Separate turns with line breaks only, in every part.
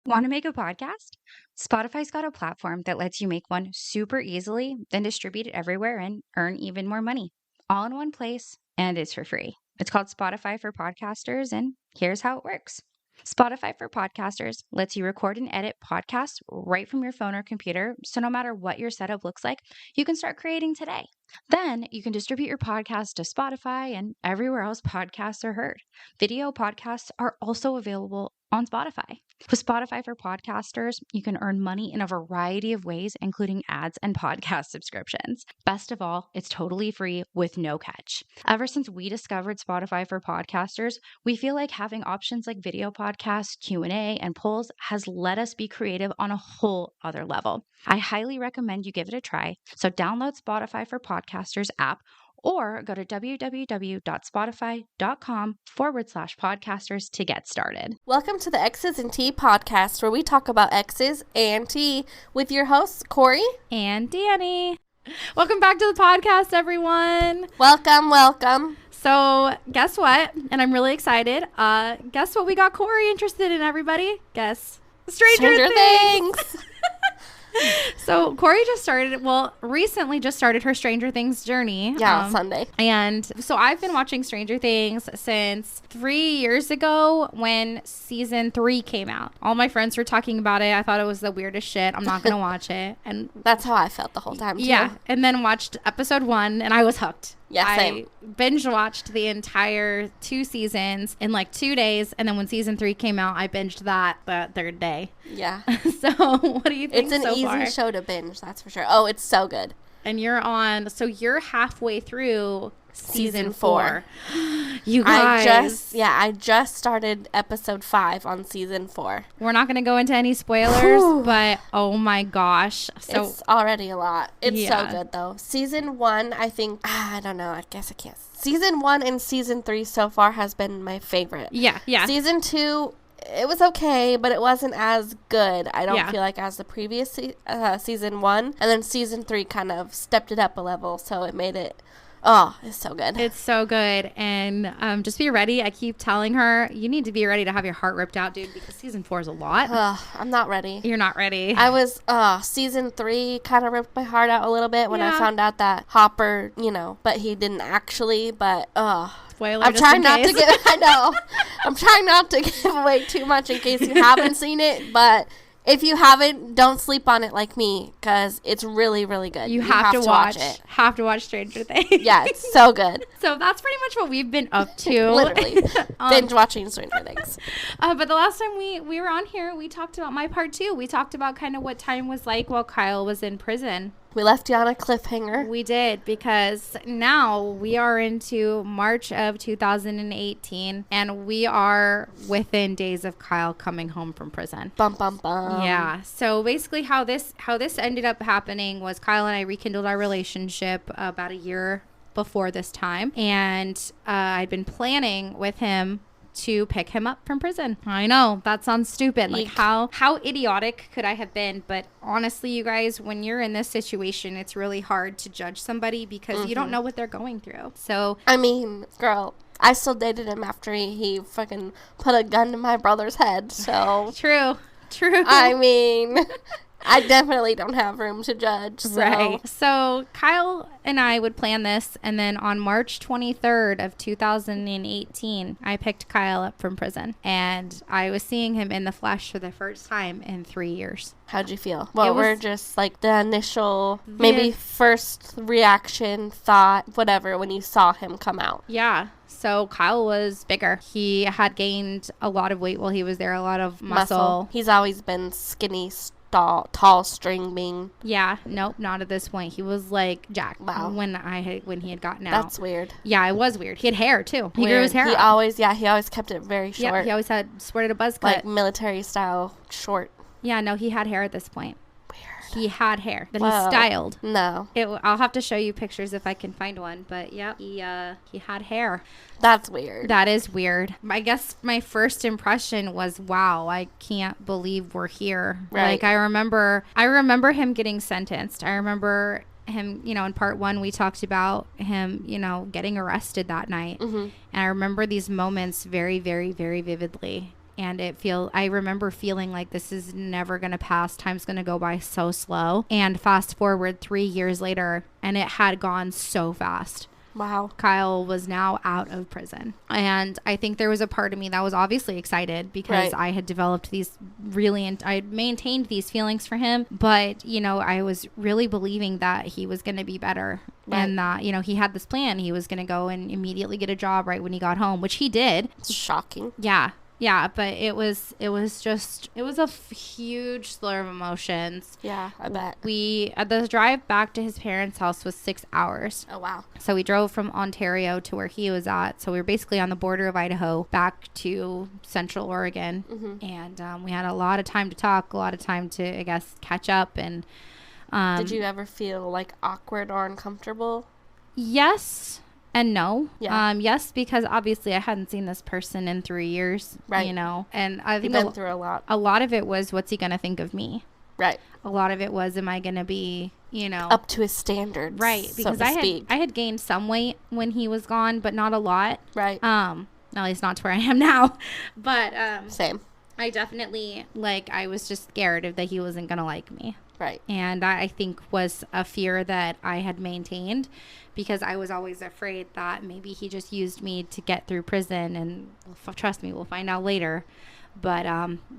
Want to make a podcast? Spotify's got a platform that lets you make one super easily, then distribute it everywhere and earn even more money. All in one place, and it's for free. It's called Spotify for Podcasters, and here's how it works. Spotify for Podcasters lets you record and edit podcasts right from your phone or computer, so no matter what your setup looks like, you can start creating today. Then you can distribute your podcast to Spotify and everywhere else podcasts are heard. Video podcasts are also available on Spotify. With Spotify for Podcasters, you can earn money in a variety of ways, including ads and podcast subscriptions. Best of all, it's totally free with no catch. Ever since we discovered Spotify for Podcasters, we feel like having options like video podcasts, Q&A, and polls has let us be creative on a whole other level. I highly recommend you give it a try. So download Spotify for Podcasters app or go to www.spotify.com/podcasters to get started.
Welcome to the X's and T podcast, where we talk about X's and T with your hosts, Corey
and Dani. Welcome back to the podcast, everyone.
Welcome.
So guess what? And I'm really excited. Guess what we got Corey interested in, everybody? Guess. Stranger Things. So Corey recently just started her Stranger Things journey.
Yeah, Sunday.
And so I've been watching Stranger Things since 3 years ago when season 3 came out. All my friends were talking about it. I thought it was the weirdest shit. I'm not going to watch it. And
that's how I felt the whole time, too.
Yeah. And then watched episode 1 and I was hooked.
Yeah, same.
I binge watched the entire 2 seasons in like 2 days. And then when season 3 came out, I binged that the third day.
Yeah.
So what do you think?
It's an easy show to binge, that's for sure. Oh, it's so good.
And you're halfway through season 4. You
guys. I
I
just started episode 5 on season 4.
We're not going to go into any spoilers, but oh my gosh. So
it's already a lot. It's so good though. Season 1, I think, I don't know. I guess I can't. Season 1 and season 3 so far has been my favorite.
Yeah.
Season 2, it was okay, but it wasn't as good, I don't feel like, as the previous season 1. And then season 3 kind of stepped it up a level, so it made it, it's so good.
It's so good. And just be ready. I keep telling her, you need to be ready to have your heart ripped out, dude, because season 4 is a lot.
I'm not ready.
You're not ready.
I was, season 3 kind of ripped my heart out a little bit when I found out that Hopper, but he didn't actually, but,
Spoiler,
I'm trying not to give. I know. I'm trying not to give away too much in case you haven't seen it. But if you haven't, don't sleep on it like me, because it's really, really good.
You have to watch
it.
Have to watch Stranger Things.
Yeah, it's so good.
So that's pretty much what we've been up to.
Literally, binge watching Stranger Things.
But the last time we were on here, we talked about my part 2. We talked about kind of what time was like while Kyle was in prison.
We left you on a cliffhanger.
We did, because now we are into March of 2018, and we are within days of Kyle coming home from prison.
Bum, bum, bum.
Yeah. So basically how this ended up happening was Kyle and I rekindled our relationship about a year before this time. And I'd been planning with him to pick him up from prison. I know, that sounds stupid. Like, how idiotic could I have been? But honestly, you guys, when you're in this situation, it's really hard to judge somebody because you don't know what they're going through. So
I mean, girl, I still dated him after he fucking put a gun to my brother's head. So
True.
I mean, I definitely don't have room to judge. So.
Right. So Kyle and I would plan this, and then on March 23rd of 2018, I picked Kyle up from prison, and I was seeing him in the flesh for the first time in 3 years.
How'd you feel? What were just like the initial, maybe first reaction, thought, whatever, when you saw him come out?
Yeah. So Kyle was bigger. He had gained a lot of weight while he was there, a lot of muscle.
He's always been skinny, tall, string being.
Yeah, nope, not at this point. He was like jacked.
Wow.
When he had gotten out.
That's weird.
Yeah, it was weird. He had hair too. He grew his hair.
He always kept it very short.
Yeah, he always sported a buzz cut,
like military style short.
Yeah, no, he had hair at this point.
Weird.
He had hair that he styled.
No.
I'll have to show you pictures if I can find one. But yeah, he had hair.
That's weird.
That is weird. I guess my first impression was, wow, I can't believe we're here.
Right.
Like, I remember him getting sentenced. I remember him, in part 1, we talked about him, getting arrested that night. Mm-hmm. And I remember these moments very, very, very vividly. and I remember feeling like this is never going to pass. Time's going to go by so slow. And fast forward 3 years later, and it had gone so fast.
Wow.
Kyle was now out of prison. And I think there was a part of me that was obviously excited because I had developed these I had maintained these feelings for him. But, you know, I was really believing that he was going to be better. Right. And that, you know, he had this plan. He was going to go and immediately get a job right when he got home, which he did.
It's shocking.
Yeah. Yeah, but it was a huge slur of emotions.
Yeah, I bet.
The drive back to his parents' house was 6 hours.
Oh, wow.
So we drove from Ontario to where he was at. So we were basically on the border of Idaho back to Central Oregon. Mm-hmm. And we had a lot of time to talk, a lot of time to, I guess, catch up. And
did you ever feel like awkward or uncomfortable?
Yes. And no.
Yeah.
Yes, because obviously I hadn't seen this person in 3 years.
Right.
You know, and I think
you've been through a lot.
A lot of it was, what's he going to think of me?
Right.
A lot of it was, am I going to be, you know,
up to his standards?
Right. Because I had gained some weight when he was gone, but not a lot.
Right.
At least not to where I am now. But
same.
I definitely, I was just scared that he wasn't going to like me.
Right.
And I think was a fear that I had maintained because I was always afraid that maybe he just used me to get through prison. And trust me, we'll find out later. But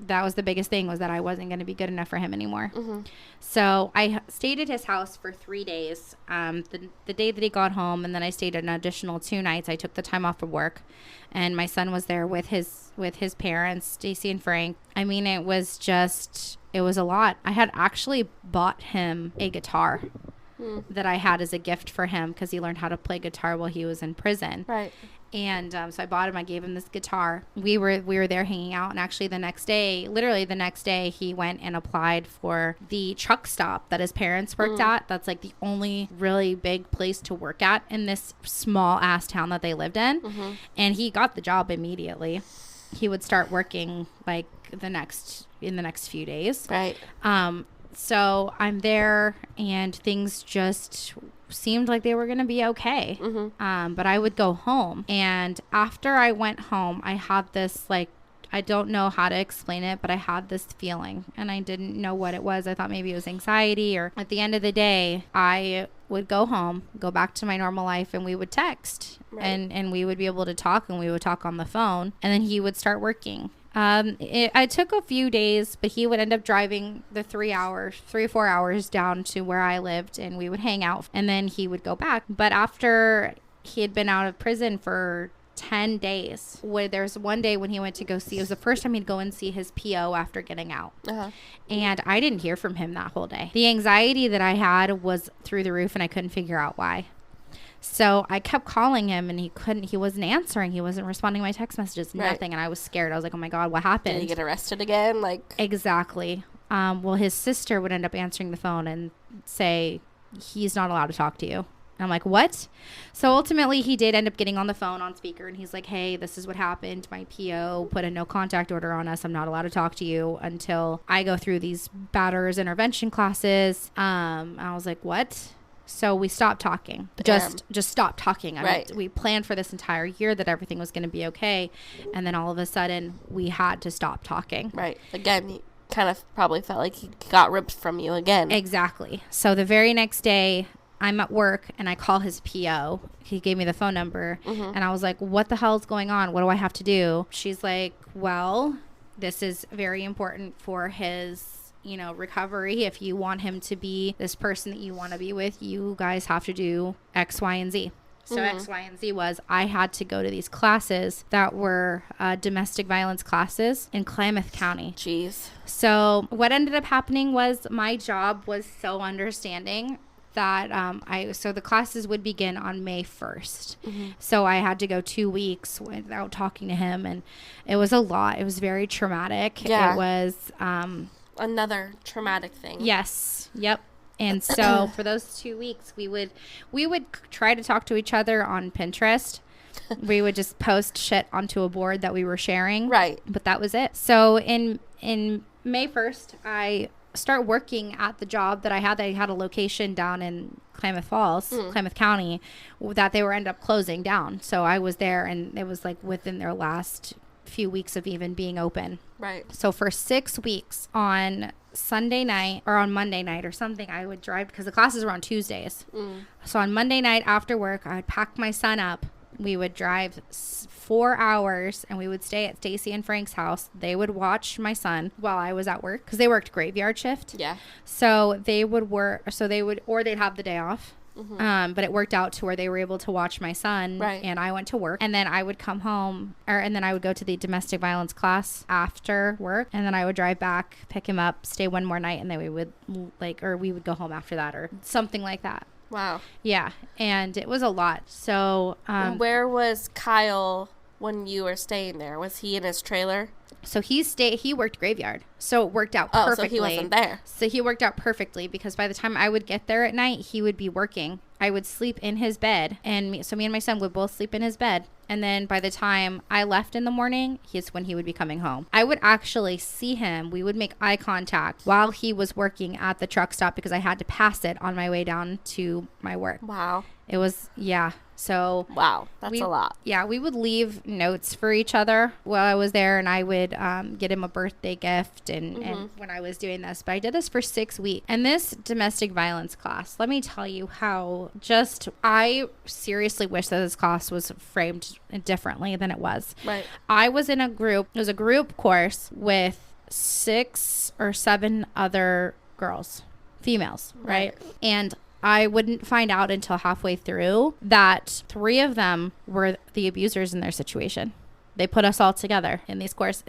that was the biggest thing, was that I wasn't going to be good enough for him anymore. Mm-hmm. So I stayed at his house for 3 days, the day that he got home. And then I stayed an additional 2 nights. I took the time off of work. And my son was there with his parents, Stacy and Frank. I mean, it was a lot. I had actually bought him a guitar that I had as a gift for him because he learned how to play guitar while he was in prison.
Right.
And so I gave him this guitar. We were there hanging out, and actually literally the next day, he went and applied for the truck stop that his parents worked at. That's like the only really big place to work at in this small ass town that they lived in. Mm-hmm. And he got the job immediately. He would start working in the next few days.
Right.
So I'm there, and things just seemed like they were going to be okay. Mm-hmm. But I would go home, and after I went home, I had this, I don't know how to explain it, but I had this feeling, and I didn't know what it was. I thought maybe it was anxiety, or at the end of the day, I would go home, go back to my normal life, and we would text. Right. And we would be able to talk, and we would talk on the phone, and then he would start working. I took a few days, but he would end up driving the 3 or 4 hours down to where I lived, and we would hang out, and then he would go back. But after he had been out of prison for 10 days, where there's one day when he went to go see, it was the first time he'd go and see his PO after getting out. Uh-huh. And I didn't hear from him that whole day. The anxiety that I had was through the roof, and I couldn't figure out why. So I kept calling him, and he wasn't answering. He wasn't responding to my text messages, nothing. Right. And I was scared. I was like, oh my God, what happened?
Did he get arrested again?
Exactly. Well, his sister would end up answering the phone and say, he's not allowed to talk to you. And I'm like, what? So ultimately he did end up getting on the phone on speaker, and he's like, hey, this is what happened. My PO put a no contact order on us. I'm not allowed to talk to you until I go through these batterers intervention classes. I was like, what? So we stopped talking. Just stopped talking.
Right.
We planned for this entire year that everything was going to be okay. And then all of a sudden we had to stop talking.
Right. Again, he kind of probably felt like he got ripped from you again.
Exactly. So the very next day, I'm at work, and I call his PO. He gave me the phone number. Mm-hmm. And I was like, what the hell is going on? What do I have to do? She's like, well, this is very important for his recovery. If you want him to be this person that you want to be with, you guys have to do X, Y, and Z. So X, Y, and Z was, I had to go to these classes that were domestic violence classes in Klamath County.
Jeez.
So what ended up happening was my job was so understanding that so the classes would begin on May 1st. Mm-hmm. So I had to go 2 weeks without talking to him, and it was a lot. It was very traumatic. Yeah. It was
another traumatic thing.
Yes. Yep. And so for those 2 weeks, we would try to talk to each other on Pinterest. We would just post shit onto a board that we were sharing. Right. But that was it. So in May 1st, I start working at the job that I had. They had a location down in Klamath Falls, Klamath County, that they were end up closing down. So I was there, and it was within their last few weeks of even being open.
Right.
So for 6 weeks on Sunday night or on Monday night or something, I would drive because the classes were on Tuesdays. So on Monday night after work, I would pack my son up. We would drive 4 hours and we would stay at Stacy and Frank's house. They would watch my son while I was at work because they worked graveyard shift.
Yeah.
So they would work, or they'd have the day off. But it worked out to where they were able to watch my son,
right.
And I went to work, and then I would come home, and then I would go to the domestic violence class after work, and then I would drive back, pick him up, stay one more night, and then we would we would go home after that or something like that.
Wow.
Yeah, and it was a lot. So
where was Kyle when you were staying there? Was he in his trailer?
So he worked graveyard. So it worked out perfectly.
So he wasn't there.
So he worked out perfectly because by the time I would get there at night, he would be working. I would sleep in his bed, and me and my son would both sleep in his bed. And then by the time I left in the morning, is when he would be coming home. I would actually see him. We would make eye contact while he was working at the truck stop because I had to pass it on my way down to my work.
Wow.
It was, yeah. So
wow, that's a lot.
Yeah, we would leave notes for each other while I was there, and I would get him a birthday gift and when I was doing this. But I did this for 6 weeks. And this domestic violence class, let me tell you how I seriously wish that this class was framed differently than it was.
Right.
I was in a group. It was a group course with 6 or 7 other girls, females, right? And I wouldn't find out until halfway through that 3 of them were the abusers in their situation. They put us all together in this class.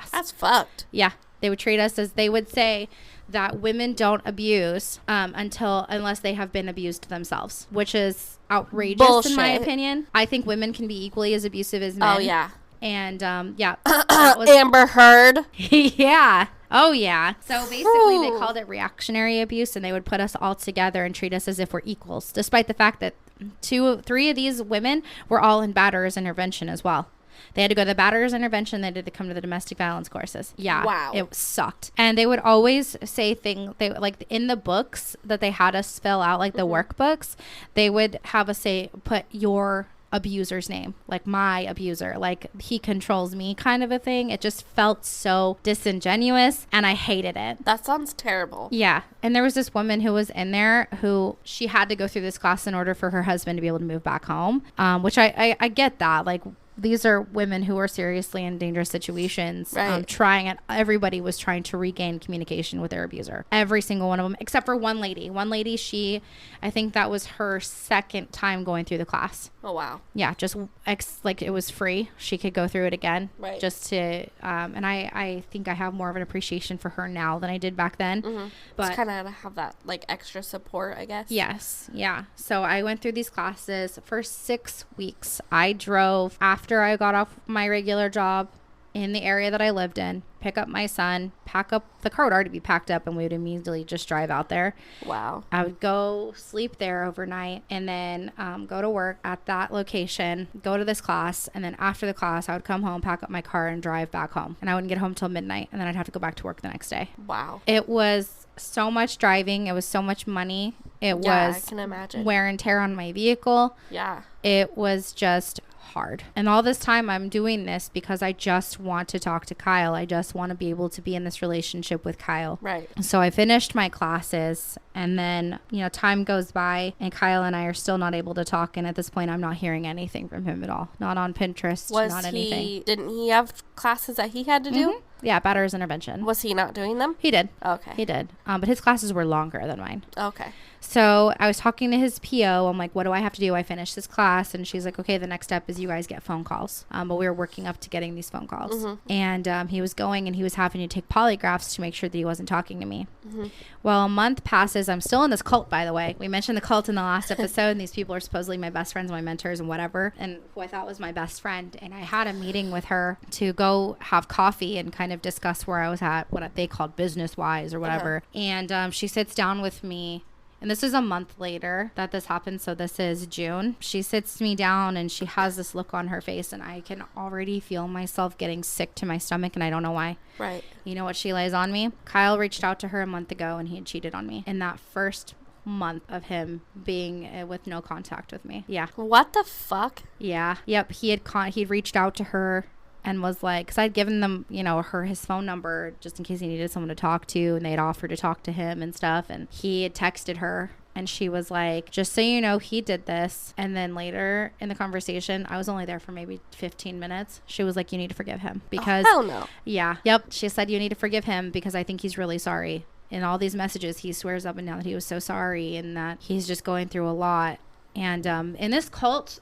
That's fucked.
Yeah. They would treat us as they would say that women don't abuse unless they have been abused themselves, which is outrageous. Bullshit. In my opinion. I think women can be equally as abusive as men.
Oh, yeah.
And, yeah.
Amber Heard.
Yeah. Oh, yeah. So basically they called it reactionary abuse, and they would put us all together and treat us as if we're equals, despite the fact that 3 of these women were all in batterers intervention as well. They had to go to the batterers intervention. They had to come to the domestic violence courses. Yeah. Wow. It sucked. And they would always say things, like in the books that they had us fill out, like the workbooks, they would have us say, put your abuser's name, like my abuser, like he controls me kind of a thing. It just felt so disingenuous and I hated it.
That sounds terrible.
Yeah. And there was this woman who was in there who she had to go through this class in order for her husband to be able to move back home, which I get that. Like, these are women who are seriously in dangerous situations, right. Everybody was trying to regain communication with their abuser. Every single one of them, except for one lady. I think that was her second time going through the class.
Oh, wow.
Yeah, just it was free. She could go through it again.
Right.
Just to, and I think I have more of an appreciation for her now than I did back then.
Mm-hmm. But just kind of have that, like, extra support, I guess.
Yes. Yeah. So I went through these classes for 6 weeks. I drove after I got off my regular job in the area that I lived in, pick up my son, pack up. The car would already be packed up and we would immediately just drive out there.
Wow.
I would go sleep there overnight and then go to work at that location, go to this class, and then after the class I would come home, pack up my car, and drive back home. And I wouldn't get home till midnight, and then I'd have to go back to work the next day.
Wow.
It was so much driving. It was so much money. It was
I can imagine.
Wear and tear on my vehicle.
Yeah.
It was just hard. And all this time I'm doing this because I just want to talk to Kyle. I just want to be able to be in this relationship with Kyle.
Right.
So I finished my classes, and then, time goes by and Kyle and I are still not able to talk. And at this point, I'm not hearing anything from him at all. Not on Pinterest, not anything.
Didn't he have classes that he had to do?
Mm-hmm. Yeah, batterers intervention.
Was he not doing them?
He did.
Okay.
He did. But his classes were longer than mine.
Okay.
So I was talking to his PO. I'm like, what do I have to do? I finished this class. And she's like, okay, the next step is you guys get phone calls. But we were working up to getting these phone calls. Mm-hmm. And he was going and he was having to take polygraphs to make sure that he wasn't talking to me. Mm-hmm. Well, a month passes. I'm still in this cult, by the way. We mentioned the cult in the last episode. And these people are supposedly my best friends, my mentors, and whatever. And who I thought was my best friend. And I had a meeting with her to go have coffee and kind of discuss where I was at, what they called business-wise or whatever. Uh-huh. And she sits down with me. And this is a month later that this happened. So this is June. She sits me down and she has this look on her face, and I can already feel myself getting sick to my stomach, and I don't know why.
Right.
You know what she lays on me? Kyle reached out to her a month ago and he had cheated on me in that first month of him being with no contact with me. Yeah.
What the fuck?
Yeah. Yep. He'd reached out to her and was like, because I'd given them, his phone number just in case he needed someone to talk to, and they'd offered to talk to him and stuff. And he had texted her, and she was like, just so you know, he did this. And then later in the conversation, I was only there for maybe 15 minutes. She was like, you need to forgive him because,
hell no.
Yeah. Yep. She said, you need to forgive him because I think he's really sorry. In all these messages, he swears up and down that he was so sorry and that he's just going through a lot. And in this cult,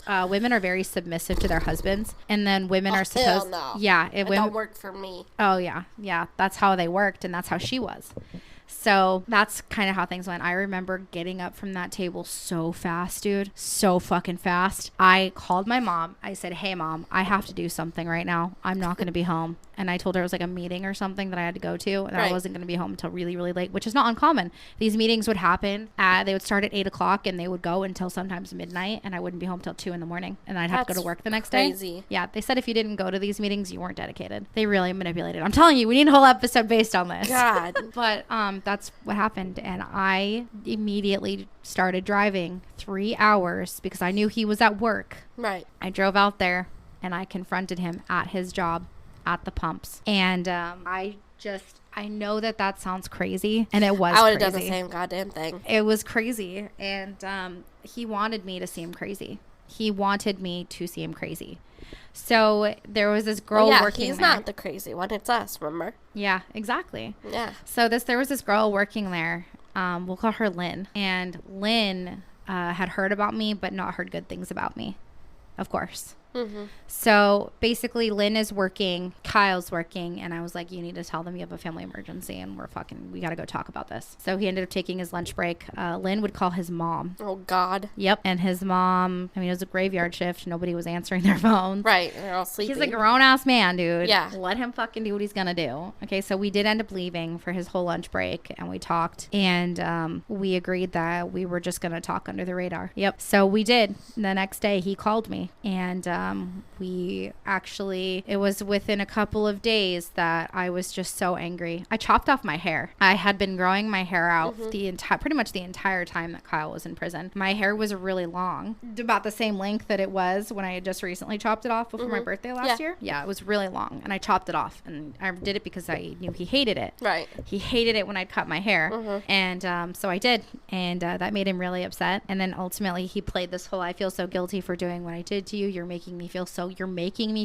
women are very submissive to their husbands, and then women are supposed.
Hell no.
Yeah,
it don't work for me.
Oh yeah. That's how they worked, and that's how she was. So that's kind of how things went. I remember getting up from that table so fast, dude. So fucking fast. I called my mom. I said, hey, Mom, I have to do something right now. I'm not going to be home. And I told her it was like a meeting or something that I had to go to. And I wasn't going to be home until really, really late, which is not uncommon. These meetings would happen. They would start at 8 o'clock and they would go until sometimes midnight. And I wouldn't be home till 2 in the morning. And I'd have to go to work the next day. Yeah. They said if you didn't go to these meetings, you weren't dedicated. They really manipulated. I'm telling you, we need a whole episode based on this.
God.
But that's what happened. And I immediately started driving 3 hours because I knew he was at work.
Right.
I drove out there and I confronted him at his job at the pumps. And I know that sounds crazy, and it was
I would have
crazy.
done the same goddamn thing.
It was crazy, and he wanted me to see him crazy. He wanted me to see him crazy. So there was this girl working
he's
there.
not the crazy one. It's us, remember?
Yeah, exactly.
Yeah.
So there was this girl working there. We'll call her Lynn. And Lynn had heard about me, but not heard good things about me, of course. Mm-hmm. So basically Lynn is working, Kyle's working, and I was like, you need to tell them you have a family emergency and we gotta go talk about this. So he ended up taking his lunch break. Lynn would call his mom.
Oh God.
Yep. And his mom, it was a graveyard shift. Nobody was answering their phones.
Right. They're all sleeping.
He's a grown-ass man, dude.
Yeah.
Let him fucking do what he's gonna do. Okay, so we did end up leaving for his whole lunch break, and we talked, and we agreed that we were just gonna talk under the radar. Yep. So we did. The next day, he called me, and it was within a couple of days that I was just so angry. I chopped off my hair. I had been growing my hair out pretty much the entire time that Kyle was in prison. My hair was really long, about the same length that it was when I had just recently chopped it off before my birthday last year. Yeah, it was really long, and I chopped it off, and I did it because I knew he hated it.
Right.
He hated it when I'd cut my hair, and so I did, and that made him really upset. And then ultimately he played this whole, I feel so guilty for doing what I did to you. You're making me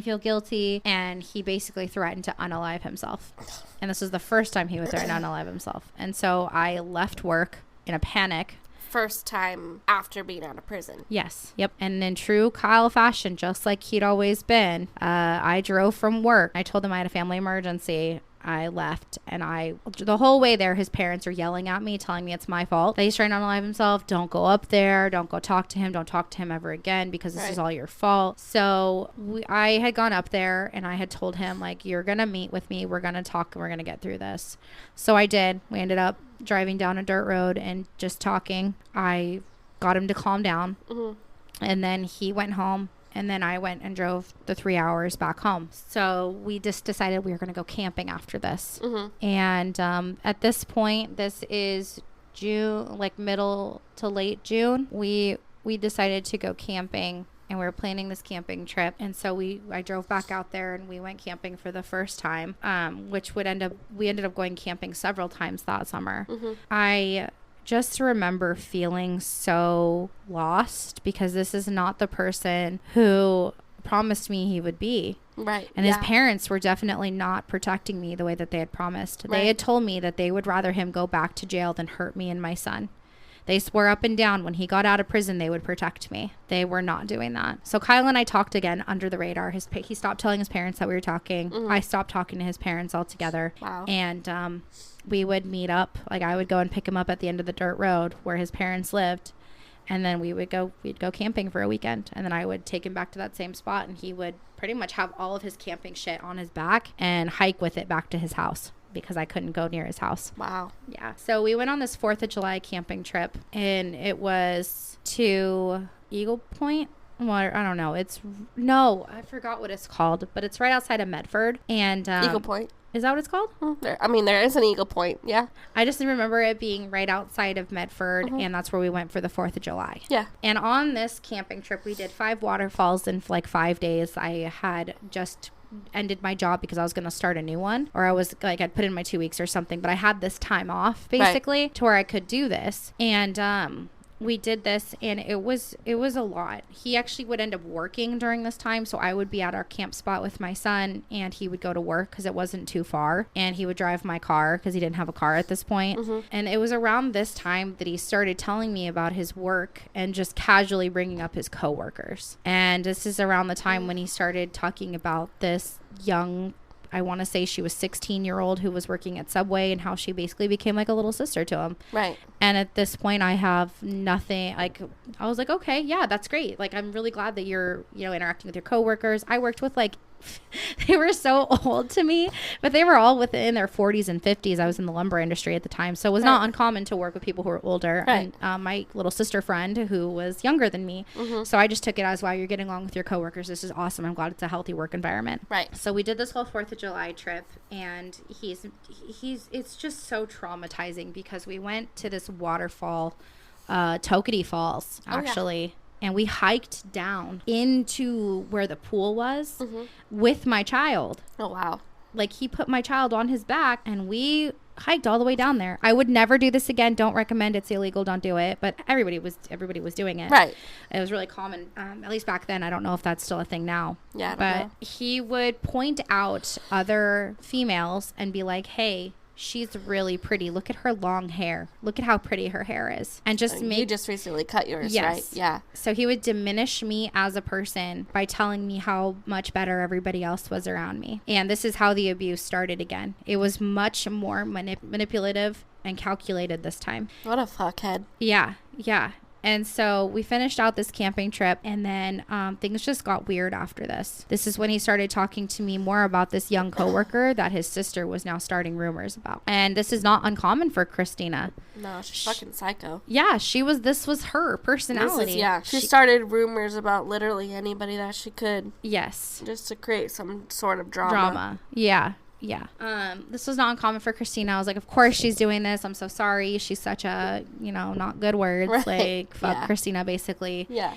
feel guilty. And he basically threatened to unalive himself. And this was the first time he would threaten to unalive himself. And so I left work in a panic.
First time after being out of prison.
Yes. Yep. And in true Kyle fashion, just like he'd always been, I drove from work. I told him I had a family emergency. I left, and the whole way there, his parents are yelling at me, telling me it's my fault that he's trying to unalive himself. Don't go up there. Don't go talk to him. Don't talk to him ever again because this is all your fault. So I had gone up there, and I had told him, like, you're going to meet with me. We're going to talk, and we're going to get through this. So I did. We ended up driving down a dirt road and just talking. I got him to calm down, and then he went home. And then I went and drove the 3 hours back home. So we just decided we were going to go camping after this. And at this point, this is June, like middle to late June. We decided to go camping, and we were planning this camping trip. And so I drove back out there, and we went camping for the first time, we ended up going camping several times that summer. I just remember feeling so lost because this is not the person who promised me he would be.
Right.
And his parents were definitely not protecting me the way that they had promised. Right. They had told me that they would rather him go back to jail than hurt me and my son. They swore up and down when he got out of prison, they would protect me. They were not doing that. So Kyle and I talked again under the radar. He stopped telling his parents that we were talking. I stopped talking to his parents altogether.
Wow.
And we would meet up. Like, I would go and pick him up at the end of the dirt road where his parents lived. And then we'd go camping for a weekend. And then I would take him back to that same spot, and he would pretty much have all of his camping shit on his back and hike with it back to his house, because I couldn't go near his house.
Wow.
Yeah. So we went on this 4th of July camping trip, and it was to Eagle Point. Well, I don't know. I forgot what it's called, but it's right outside of Medford. And
Eagle Point.
Is that what it's called?
There is an Eagle Point. Yeah.
I just remember it being right outside of Medford, and that's where we went for the 4th of July.
Yeah.
And on this camping trip, we did 5 waterfalls in like 5 days. I had just ended my job because I was going to start a new one, or I was like, I'd put in my 2 weeks or something, but I had this time off basically to where I could do this. And, we did this, and it was a lot. He actually would end up working during this time, so I would be at our camp spot with my son, and he would go to work because it wasn't too far, and he would drive my car because he didn't have a car at this point. And it was around this time that he started telling me about his work and just casually bringing up his coworkers. And this is around the time when he started talking about this young, I want to say she was 16-year-old who was working at Subway, and how she basically became like a little sister to him.
Right.
And at this point, I have nothing. Like, I was like, okay, yeah, that's great. Like, I'm really glad that you're, interacting with your coworkers. I worked with like, they were so old to me, but they were all within their 40s and 50s. I was in the lumber industry at the time, so it was not uncommon to work with people who were older.
Right.
And my little sister friend who was younger than me, so I just took it as, wow, you're getting along with your coworkers. This is awesome. I'm glad it's a healthy work environment.
Right.
So we did this whole 4th of July trip, and it's just so traumatizing because we went to this waterfall, Toketee Falls, actually. And we hiked down into where the pool was with my child.
Oh, wow.
Like, he put my child on his back, and we hiked all the way down there. I would never do this again. Don't recommend. It's illegal. Don't do it. But everybody was doing it.
Right.
It was really common, at least back then. I don't know if that's still a thing now.
Yeah, I don't
but
know.
He would point out other females and be like, hey, she's really pretty. Look at her long hair. Look at how pretty her hair is. And just
You just recently cut yours, right? Yeah.
So he would diminish me as a person by telling me how much better everybody else was around me. And this is how the abuse started again. It was much more manipulative and calculated this time.
What a fuckhead.
Yeah. And so we finished out this camping trip, and then things just got weird after this. This is when he started talking to me more about this young coworker that his sister was now starting rumors about. And this is not uncommon for Christina.
No, she's fucking psycho.
Yeah, this was her personality.
She started rumors about literally anybody that she could.
Yes.
Just to create some sort of drama.
Yeah. This was not uncommon for Christina. I was like, of course she's doing this. I'm so sorry. She's such a, not good words. Right. Like, fuck Christina, basically.
Yeah.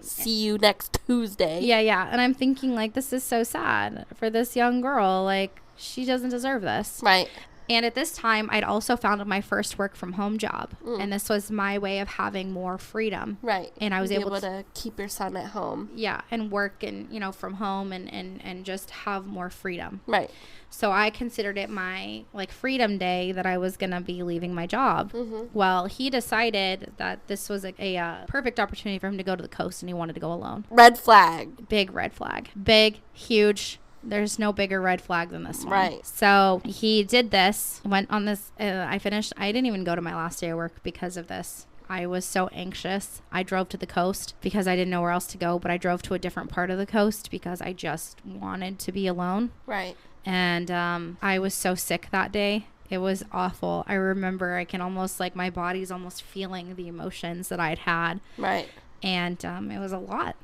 See you next Tuesday.
Yeah. And I'm thinking, like, this is so sad for this young girl. Like, she doesn't deserve this.
Right.
And at this time, I'd also found my first work from home job. And this was my way of having more freedom.
Right.
And I was able
to keep your son at home.
Yeah. And work and, from home and just have more freedom.
Right.
So I considered it my, freedom day that I was going to be leaving my job. Well, he decided that this was a perfect opportunity for him to go to the coast, and he wanted to go alone.
Red flag.
Big red flag. Big, huge. There's no bigger red flag than this one.
Right.
So he did this, went on this. I didn't even go to my last day of work because of this. I was so anxious. I drove to the coast because I didn't know where else to go, but I drove to a different part of the coast because I just wanted to be alone.
Right.
And I was so sick that day. It was awful. I remember I can almost, my body's almost feeling the emotions that I'd had.
Right.
And it was a lot.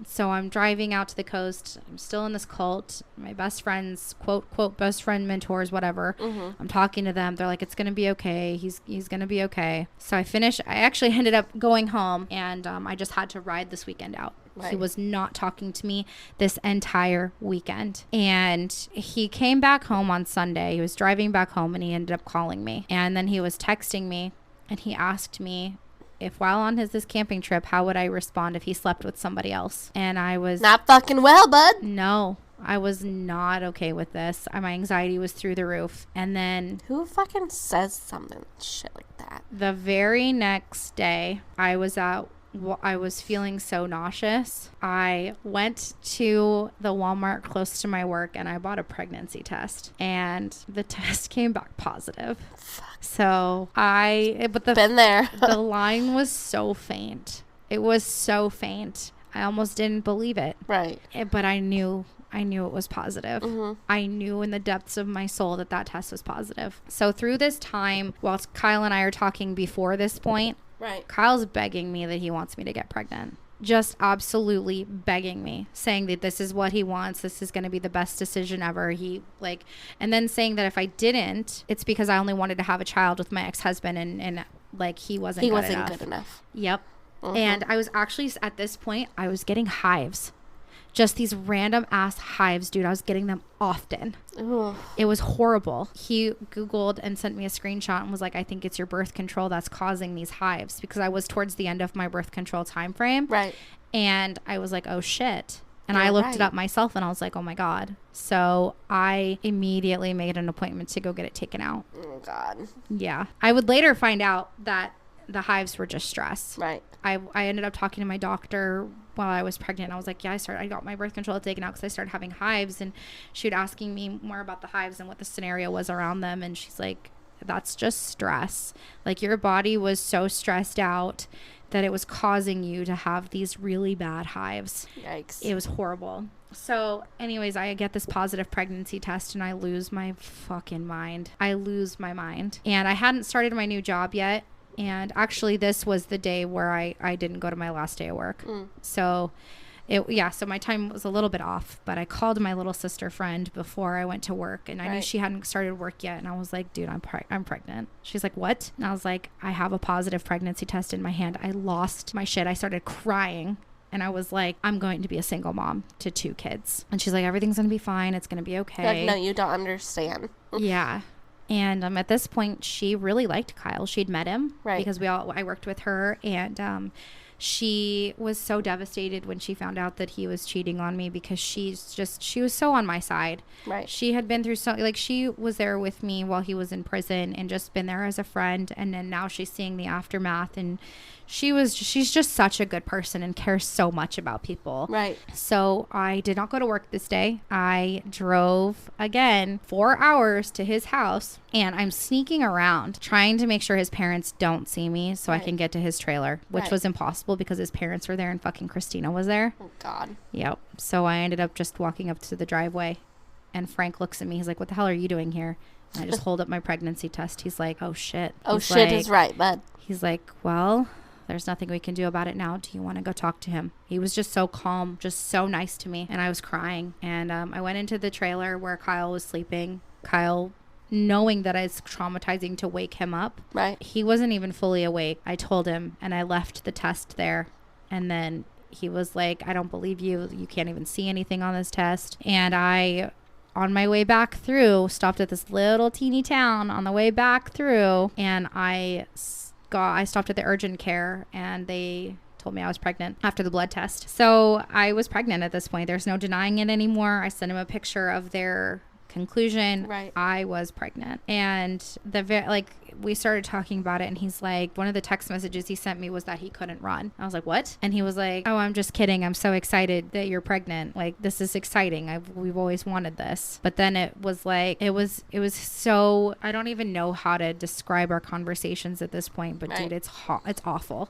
So I'm driving out to the coast. I'm still in this cult. My best friends, quote, best friend mentors, whatever. I'm talking to them. They're like, it's going to be okay. He's going to be okay. So I actually ended up going home, and I just had to ride this weekend out. Right. He was not talking to me this entire weekend. And he came back home on Sunday. He was driving back home, and he ended up calling me. And then he was texting me, and he asked me if while on this camping trip, how would I respond if he slept with somebody else? And I was
not fucking well, bud.
No, I was not okay with this. My anxiety was through the roof. And then
who fucking says something shit like that?
The very next day, I was feeling so nauseous. I went to the Walmart close to my work, and I bought a pregnancy test, and the test came back positive. So been there. The line was so faint. It was so faint. I almost didn't believe it.
Right.
But I knew it was positive. I knew in the depths of my soul that test was positive. So through this time, whilst Kyle and I are talking before this point,
right,
Kyle's begging me that he wants me to get pregnant. Just absolutely begging me, saying that this is what he wants. This is going to be the best decision ever. And then saying that if I didn't, it's because I only wanted to have a child with my ex-husband, and he wasn't good enough. Yep. And I was actually, at this point, I was getting hives. just these random ass hives, dude. I was getting them often.
Ugh.
It was horrible. He Googled and sent me a screenshot and was like, I think it's your birth control that's causing these hives, because I was towards the end of my birth control time frame.
Right.
And I was like, oh shit. And
You're
I looked it
right.
up myself and I was like, oh my God. So I immediately made an appointment to go get it taken out.
Oh, God.
Yeah. I would later find out that the hives were just stress.
Right.
I ended up talking to my doctor while I was pregnant. I was like, yeah, I got my birth control taken out because I started having hives. And she was asking me more about the hives and what the scenario was around them. And she's like, that's just stress. Like, your body was so stressed out that it was causing you to have these really bad hives.
Yikes.
It was horrible. So anyways, I get this positive pregnancy test and I lose my fucking mind. I lose my mind. And I hadn't started my new job yet. And actually, this was the day where I didn't go to my last day of work. So so my time was a little bit off, but I called my little sister friend before I went to work, and I knew she hadn't started work yet. And I was like, dude, I'm pregnant. She's like, what? And I was like, I have a positive pregnancy test in my hand. I lost my shit. I started crying. And I was like, I'm going to be a single mom to 2 kids. And she's like, everything's going to be fine. It's going to be okay.
Like, no, you don't understand.
Yeah. And at this point, she really liked Kyle. She'd met him because I worked with her, and she was so devastated when she found out that he was cheating on me, because she was so on my side.
Right.
She had been through she was there with me while he was in prison and just been there as a friend. And then now she's seeing the aftermath, and she's just such a good person and cares so much about people.
Right.
So I did not go to work this day. I drove again 4 hours to his house, and I'm sneaking around trying to make sure his parents don't see me so I can get to his trailer, which was impossible because his parents were there and fucking Christina was there.
Oh, God.
Yep. So I ended up just walking up to the driveway, and Frank looks at me. He's like, what the hell are you doing here? And I just hold up my pregnancy test. He's like, oh, shit.
Oh, shit is right, bud.
He's like, well, there's nothing we can do about it now. Do you want to go talk to him? He was just so calm, just so nice to me. And I was crying. And I went into the trailer where Kyle was sleeping. Kyle, knowing that it's traumatizing to wake him up.
Right.
He wasn't even fully awake. I told him, and I left the test there. And then he was like, I don't believe you. You can't even see anything on this test. And I, on my way back through, stopped at this little teeny town on the way back through. And I stopped at the urgent care, and they told me I was pregnant after the blood test. So I was pregnant at this point. There's no denying it anymore. I sent him a picture of their conclusion.
Right.
I was pregnant. And we started talking about it, and he's like, one of the text messages he sent me was that he couldn't run. I was like, what? And he was like, oh, I'm just kidding. I'm so excited that you're pregnant. Like, this is exciting. We've always wanted this. But then it was like, it was so, I don't even know how to describe our conversations at this point, but dude, it's awful.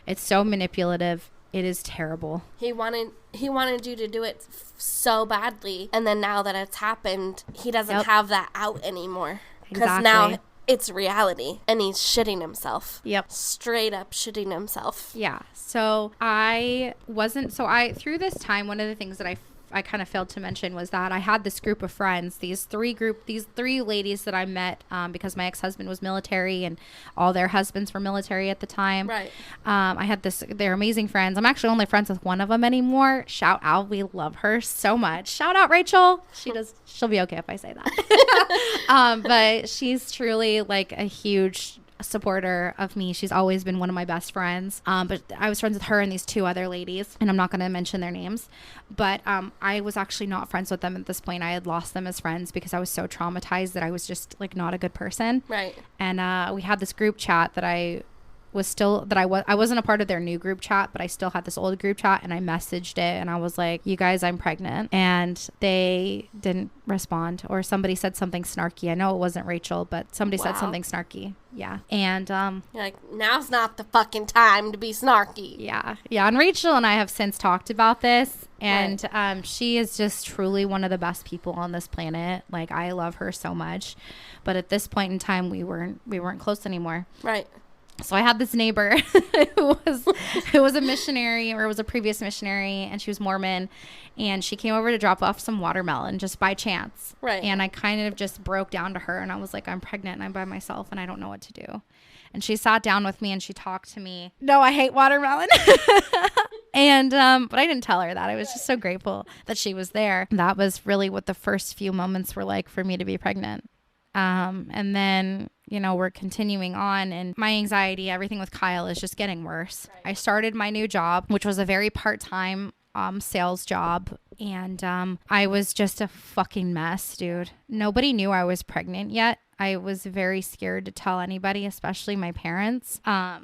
It's so manipulative. It is terrible.
He wanted you to do it so badly, and then now that it's happened, he doesn't have that out anymore. Because now it's reality, and he's shitting himself.
Yep.
Straight up shitting himself.
Yeah. So through this time, one of the things that I kind of failed to mention was that I had this group of friends, these three ladies that I met because my ex-husband was military and all their husbands were military at the time.
Right.
I had they're amazing friends. I'm actually only friends with one of them anymore. Shout out. We love her so much. Shout out, Rachel. She'll be okay if I say that. But she's truly like a huge supporter of me. She's always been one of my best friends. But I was friends with her and these 2 other ladies, and I'm not going to mention their names. But I was actually not friends with them at this point. I had lost them as friends because I was so traumatized that I was just like not a good person.
Right.
And we had this group chat that I wasn't a part of their new group chat, but I still had this old group chat, and I messaged it, and I was like, you guys, I'm pregnant. And they didn't respond, or somebody said something snarky. I know it wasn't Rachel, but somebody said something snarky. Yeah. And
you're like, now's not the fucking time to be snarky.
Yeah. And Rachel and I have since talked about this, and she is just truly one of the best people on this planet. Like, I love her so much, but at this point in time, we weren't close anymore.
Right.
So I had this neighbor who was a missionary, or was a previous missionary, and she was Mormon, and she came over to drop off some watermelon just by chance.
Right.
And I kind of just broke down to her, and I was like, I'm pregnant and I'm by myself and I don't know what to do. And she sat down with me and she talked to me. No, I hate watermelon. And but I didn't tell her that. I was just so grateful that she was there. That was really what the first few moments were like for me to be pregnant. And then, we're continuing on, and my anxiety, everything with Kyle is just getting worse. Right. I started my new job, which was a very part-time sales job. And I was just a fucking mess, dude. Nobody knew I was pregnant yet. I was very scared to tell anybody, especially my parents.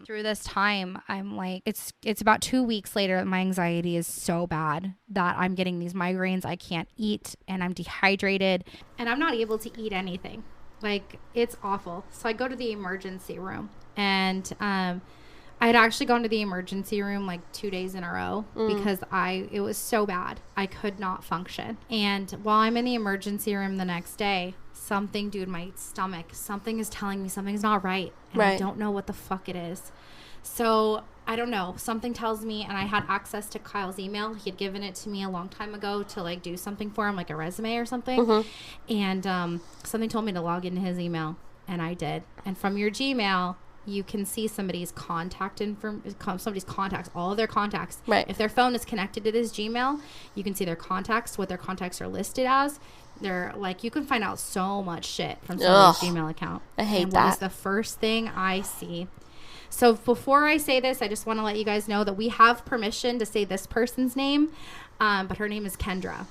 Through this time, I'm like, it's about 2 weeks later that my anxiety is so bad that I'm getting these migraines. I can't eat, and I'm dehydrated, and I'm not able to eat anything. Like, it's awful. So I go to the emergency room, and I had actually gone to the emergency room like 2 days in a row because it was so bad. I could not function. And while I'm in the emergency room the next day, my stomach, something is telling me something's not right. And I don't know what the fuck it is. So I don't know. Something tells me, and I had access to Kyle's email. He had given it to me a long time ago to like do something for him, like a resume or something. Mm-hmm. And something told me to log into his email, and I did. And from your Gmail, you can see somebody's contacts, all of their contacts. Right. If their phone is connected to this Gmail, you can see their contacts, what their contacts are listed as. They're like, you can find out so much shit from somebody's Gmail account.
I hate that.
What is the first thing I see? So before I say this, I just want to let you guys know that we have permission to say this person's name, but her name is Kendra.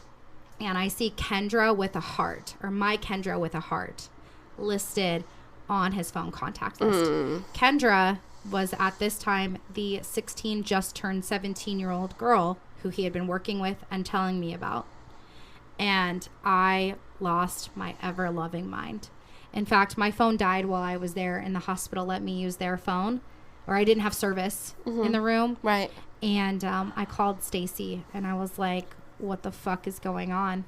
And I see Kendra with a heart, or my Kendra with a heart, listed on his phone contact list. Kendra was at this time the 16 just turned 17-year-old girl who he had been working with and telling me about. And I lost my ever-loving mind. In fact, my phone died while I was there, and the hospital let me use their phone, or I didn't have service in the room.
Right.
And I called Stacy, and I was like, what the fuck is going on?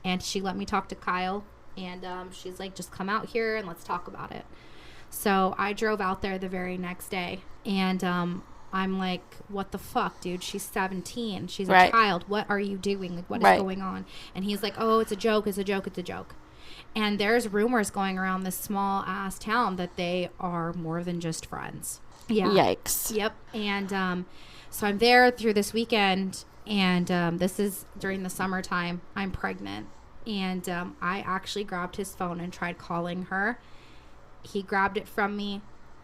And she let me talk to Kyle, and she's like, just come out here and let's talk about it. So I drove out there the very next day, and I'm like, what the fuck, dude? She's 17. She's a child. What are you doing? Like, what is going on? And he's like, oh, it's a joke. It's a joke. It's a joke. And there's rumors going around this small ass town that they are more than just friends. Yeah.
Yikes.
Yep. And so I'm there through this weekend, and this is during the summertime. I'm pregnant. And I actually grabbed his phone and tried calling her. He grabbed it from me.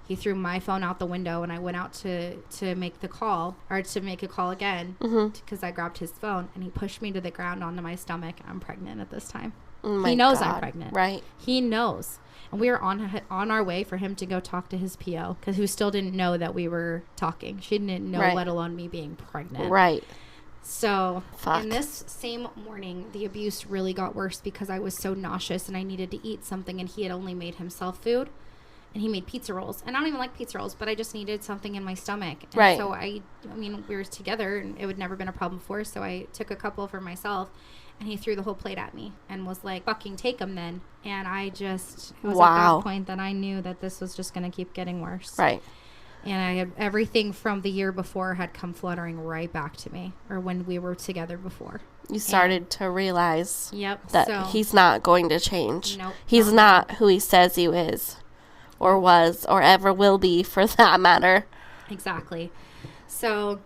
He threw my phone out the window, and I went out to make the call, or to make a call again, because I grabbed his phone, and he pushed me to the ground onto my stomach. I'm pregnant at this time.
Oh
he knows I'm pregnant.
Right.
He knows. And we were on our way for him to go talk to his PO, because who still didn't know that we were talking. She didn't know, let alone me being pregnant.
Right.
So in this same morning, the abuse really got worse because I was so nauseous and I needed to eat something, and he had only made himself food, and he made pizza rolls. And I don't even like pizza rolls, but I just needed something in my stomach. And so I mean, we were together, and it would never been a problem before. So I took a couple for myself, and he threw the whole plate at me and was like, fucking take them then. And it was at that point that I knew that this was just going to keep getting worse.
Right.
And I had everything from the year before had come fluttering right back to me, or when we were together before.
You started to realize that
he's
not going to change.
Nope,
he's not who he says he is, or was, or ever will be, for that matter.
Exactly. So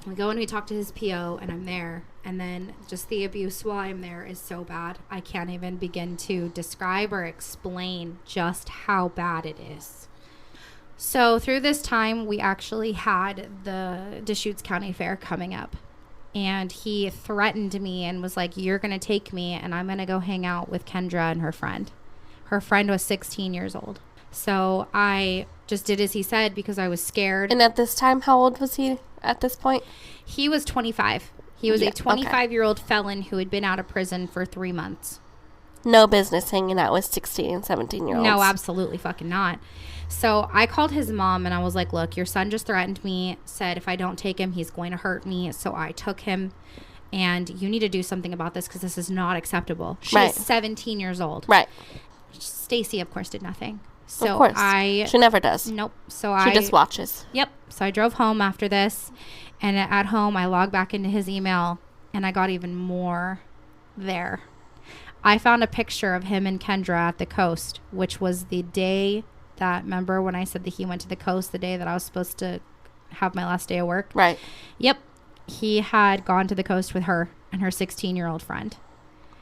we go and we talk to his PO, and I'm there. And then just the abuse while I'm there is so bad. I can't even begin to describe or explain just how bad it is. So through this time, we actually had the Deschutes County Fair coming up. And he threatened me and was like, you're going to take me, and I'm going to go hang out with Kendra and her friend. Her friend was 16 years old. So I just did as he said because I was scared.
And at this time, how old was he at this point?
He was 25. He was a 25-year-old felon who had been out of prison for 3 months.
No business hanging out with 16 and 17-year-olds.
No, absolutely fucking not. So I called his mom, and I was like, look, your son just threatened me, said if I don't take him, he's going to hurt me. So I took him, and you need to do something about this because this is not acceptable. She's 17 years old.
Right.
Stacy, of course, did nothing. So
of course. She never does.
Nope.
She just watches.
Yep. So I drove home after this, and at home I logged back into his email, and I got even more there. I found a picture of him and Kendra at the coast, which was the day that, remember when I said that he went to the coast the day that I was supposed to have my last day of work?
Right.
Yep. He had gone to the coast with her and her 16-year-old friend.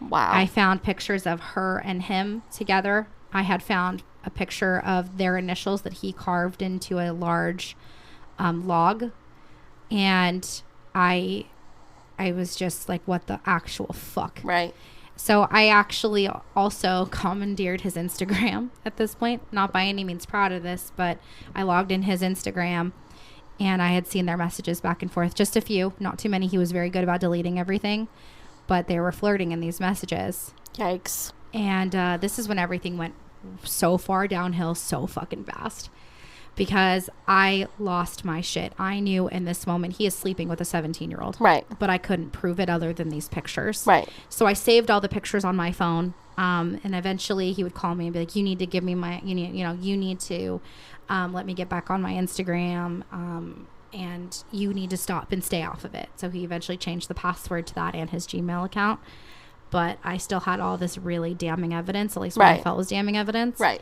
Wow.
I found pictures of her and him together. I had found a picture of their initials that he carved into a large log. And I was just like, what the actual fuck?
Right.
So I actually also commandeered his Instagram at this point. Not by any means proud of this, but I logged in his Instagram and I had seen their messages back and forth. Just a few, not too many. He was very good about deleting everything, but they were flirting in these messages.
Yikes.
And this is when everything went so far downhill so fucking fast. Because I lost my shit. I knew in this moment he is sleeping with a 17-year-old.
Right.
But I couldn't prove it other than these pictures.
Right.
So I saved all the pictures on my phone. And eventually he would call me and be like, you need to give me you need to let me get back on my Instagram. And you need to stop and stay off of it. So he eventually changed the password to that and his Gmail account. But I still had all this really damning evidence, at least what I felt was damning evidence.
Right.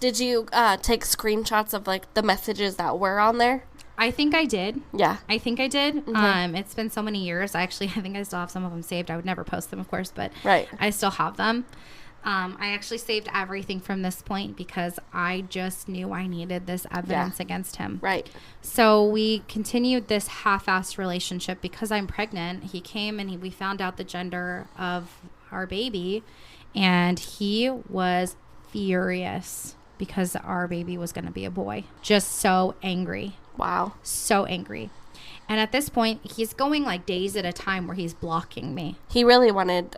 Did you take screenshots of like the messages that were on there?
I think I did.
Yeah.
I think I did.
Mm-hmm.
It's been so many years. I think I still have some of them saved. I would never post them, of course, but
right.
I still have them. I actually saved everything from this point because I just knew I needed this evidence against him.
Right.
So we continued this half-assed relationship because I'm pregnant. He came and we found out the gender of our baby, and he was furious because our baby was going to be a boy. Just so angry.
Wow.
So angry. And at this point, he's going like days at a time where he's blocking me.
He really wanted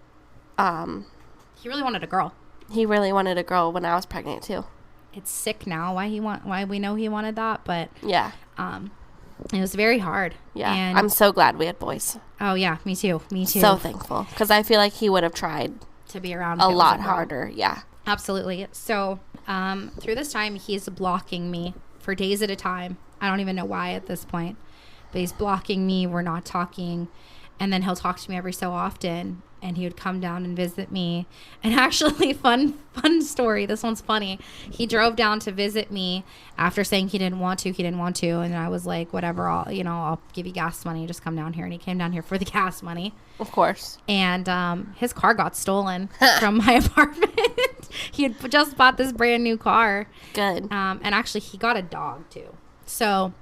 He really wanted a girl.
He really wanted a girl when I was pregnant too.
It's sick now why we know he wanted that, but
yeah.
It was very hard.
Yeah.
And
I'm so glad we had boys.
Oh yeah, me too.
So thankful, because I feel like he would have tried
to be around
a lot harder. Yeah.
Absolutely. So through this time, he's blocking me for days at a time. I don't even know why at this point, but he's blocking me. We're not talking. And then he'll talk to me every so often, and he would come down and visit me. And actually, fun story. This one's funny. He drove down to visit me after saying he didn't want to. And I was like, whatever, I'll give you gas money. Just come down here. And he came down here for the gas money.
Of course.
And his car got stolen from my apartment. He had just bought this brand new car.
Good.
And actually, he got a dog, too. So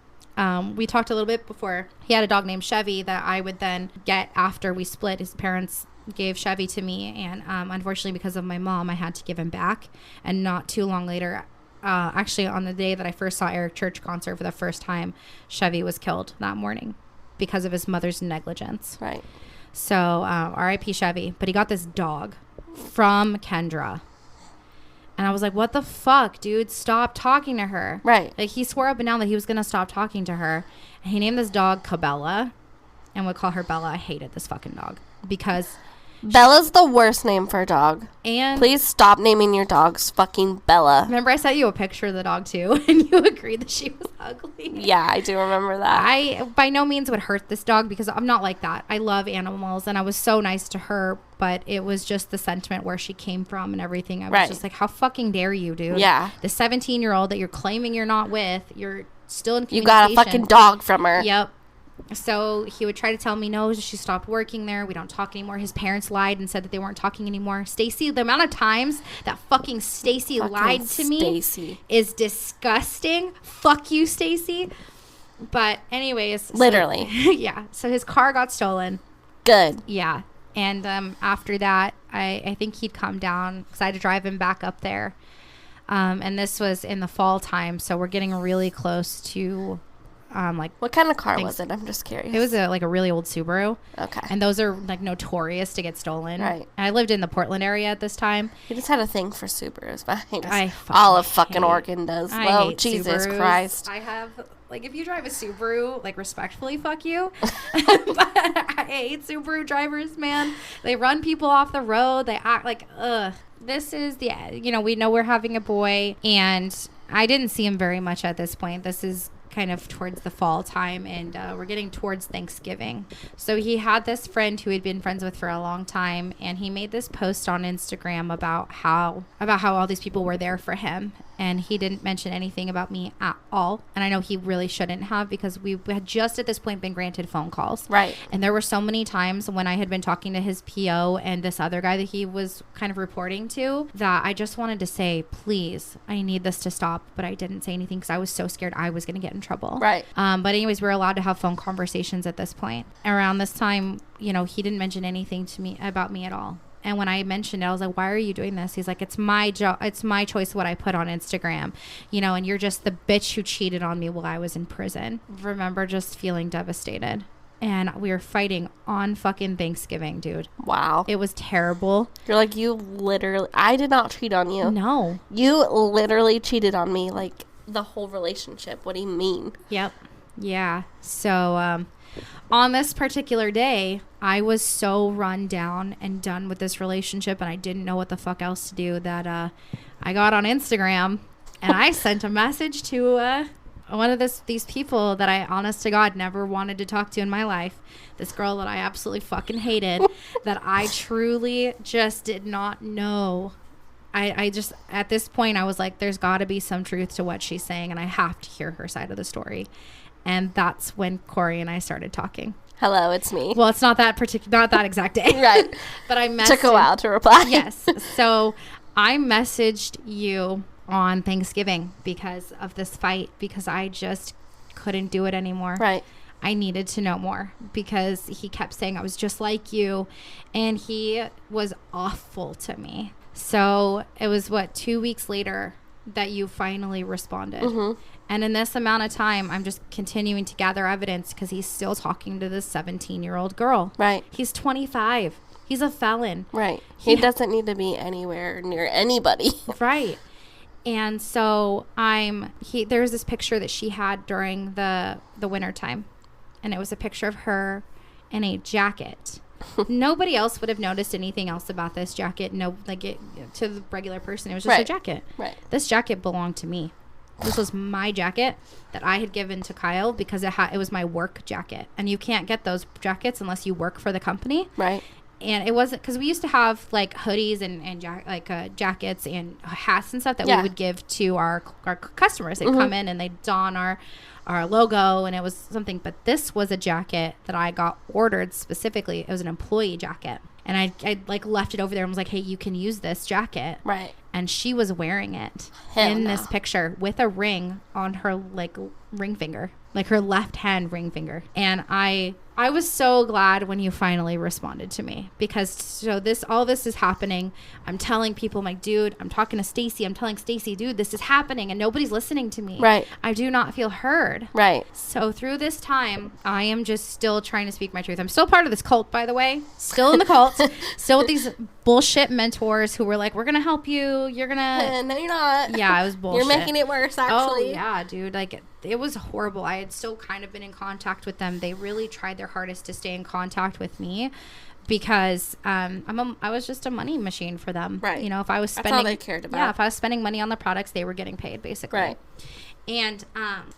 we talked a little bit before. He had a dog named Chevy that I would then get after we split. His parents gave Chevy to me, and unfortunately, because of my mom, I had to give him back. And not too long later, actually on the day that I first saw Eric Church concert for the first time, Chevy was killed that morning because of his mother's negligence.
Right.
So R.I.P. Chevy. But he got this dog from Kendra. And I was like, what the fuck, dude? Stop talking to her.
Right.
Like, he swore up and down that he was going to stop talking to her. And he named this dog Cabela and would call her Bella. I hated this fucking dog because
Bella's the worst name for a dog.
And
please stop naming your dogs fucking Bella.
Remember I sent you a picture of the dog too, and you agreed that she was ugly.
Yeah, I do remember that.
I by no means would hurt this dog because I'm not like that. I love animals, and I was so nice to her, but it was just the sentiment where she came from and everything. I was just like, how fucking dare you, dude?
Yeah.
The 17-year-old that you're claiming you're not with, you're still in communication.
You got a fucking dog from her.
Yep. So he would try to tell me, no, she stopped working there. We don't talk anymore. His parents lied and said that they weren't talking anymore. Stacy, the amount of times that fucking Stacy lied to me is disgusting. Fuck you, Stacy. But anyways.
Literally.
Yeah. So his car got stolen.
Good.
Yeah. And after that, I think he'd come down because I had to drive him back up there. And this was in the fall time. So we're getting really close to...
what kind of car was it? I'm just curious.
It was a really old Subaru.
Okay.
And those are like notorious to get stolen.
Right.
And I lived in the Portland area at this time.
You just had a thing for Subarus.
I
all of fucking Oregon does. Well, Jesus
Subarus.
Christ.
I have, like, if you drive a Subaru, like, respectfully, fuck you. But I hate Subaru drivers, man. They run people off the road. They act like, ugh. this is the, we know we're having a boy, and I didn't see him very much at this point. This is kind of towards the fall time, and we're getting towards Thanksgiving. So he had this friend who he'd been friends with for a long time, and he made this post on Instagram about how all these people were there for him, and he didn't mention anything about me at all. And I know he really shouldn't have, because we had just at this point been granted phone calls.
Right.
And there were so many times when I had been talking to his PO and this other guy that he was kind of reporting to, that I just wanted to say, please, I need this to stop. But I didn't say anything because I was so scared I was going to get in trouble.
Right.
But anyways, we were allowed to have phone conversations at this point. Around this time, he didn't mention anything to me about me at all. And when I mentioned it, I was like, why are you doing this? He's like, it's my it's my choice what I put on Instagram, and you're just the bitch who cheated on me while I was in prison. Remember just feeling devastated. And we were fighting on fucking Thanksgiving, dude.
Wow.
It was terrible.
You're like, you literally, I did not cheat on you.
No.
You literally cheated on me, like, the whole relationship. What do you mean?
Yep. Yeah. So, on this particular day, I was so run down and done with this relationship, and I didn't know what the fuck else to do, that I got on Instagram and I sent a message to one of these people that I, honest to God, never wanted to talk to in my life. This girl that I absolutely fucking hated, that I truly just did not know. I just, at this point, I was like, there's got to be some truth to what she's saying, and I have to hear her side of the story. And that's when Corey and I started talking.
Hello, it's me.
Well, it's not that exact day.
Right.
But I messaged.
Took a while to reply.
Yes. So I messaged you on Thanksgiving because of this fight, because I just couldn't do it anymore.
Right.
I needed to know more, because he kept saying I was just like you, and he was awful to me. So it was 2 weeks later that you finally responded. Mm-hmm. And in this amount of time, I'm just continuing to gather evidence, because he's still talking to this 17-year-old girl.
Right.
He's 25. He's a felon.
Right. He doesn't need to be anywhere near anybody.
Right. And so there's this picture that she had during the winter time. And it was a picture of her in a jacket. Nobody else would have noticed anything else about this jacket. No, to the regular person, it was just a jacket.
Right.
This jacket belonged to me. This was my jacket that I had given to Kyle, because it was my work jacket. And you can't get those jackets unless you work for the company.
Right.
And it wasn't, because we used to have like hoodies and jackets and hats and stuff that we would give to our customers. They'd come in and they'd don our logo, and it was something. But this was a jacket that I got ordered specifically. It was an employee jacket. And I left it over there and was like, hey, you can use this jacket.
Right.
And she was wearing it this picture with a ring on her ring finger, like her left hand ring finger. And I was so glad when you finally responded to me, because all this is happening. I'm telling people, I'm like, dude, I'm talking to Stacy. I'm telling Stacy, dude, this is happening, and nobody's listening to me.
Right.
I do not feel heard.
Right.
So through this time, I am just still trying to speak my truth. I'm still part of this cult, by the way. Still in the cult. Still with these bullshit mentors who were like, we're going to help you. You're going to...
No, you're not.
Yeah, it was bullshit.
You're making it worse, actually.
Oh, yeah, dude. It was horrible. I had still kind of been in contact with them. They really tried their hardest to stay in contact with me, because I was just a money machine for them.
Right.
If I was spending...
That's all they cared about.
Yeah, if I was spending money on the products, they were getting paid, basically.
Right.
And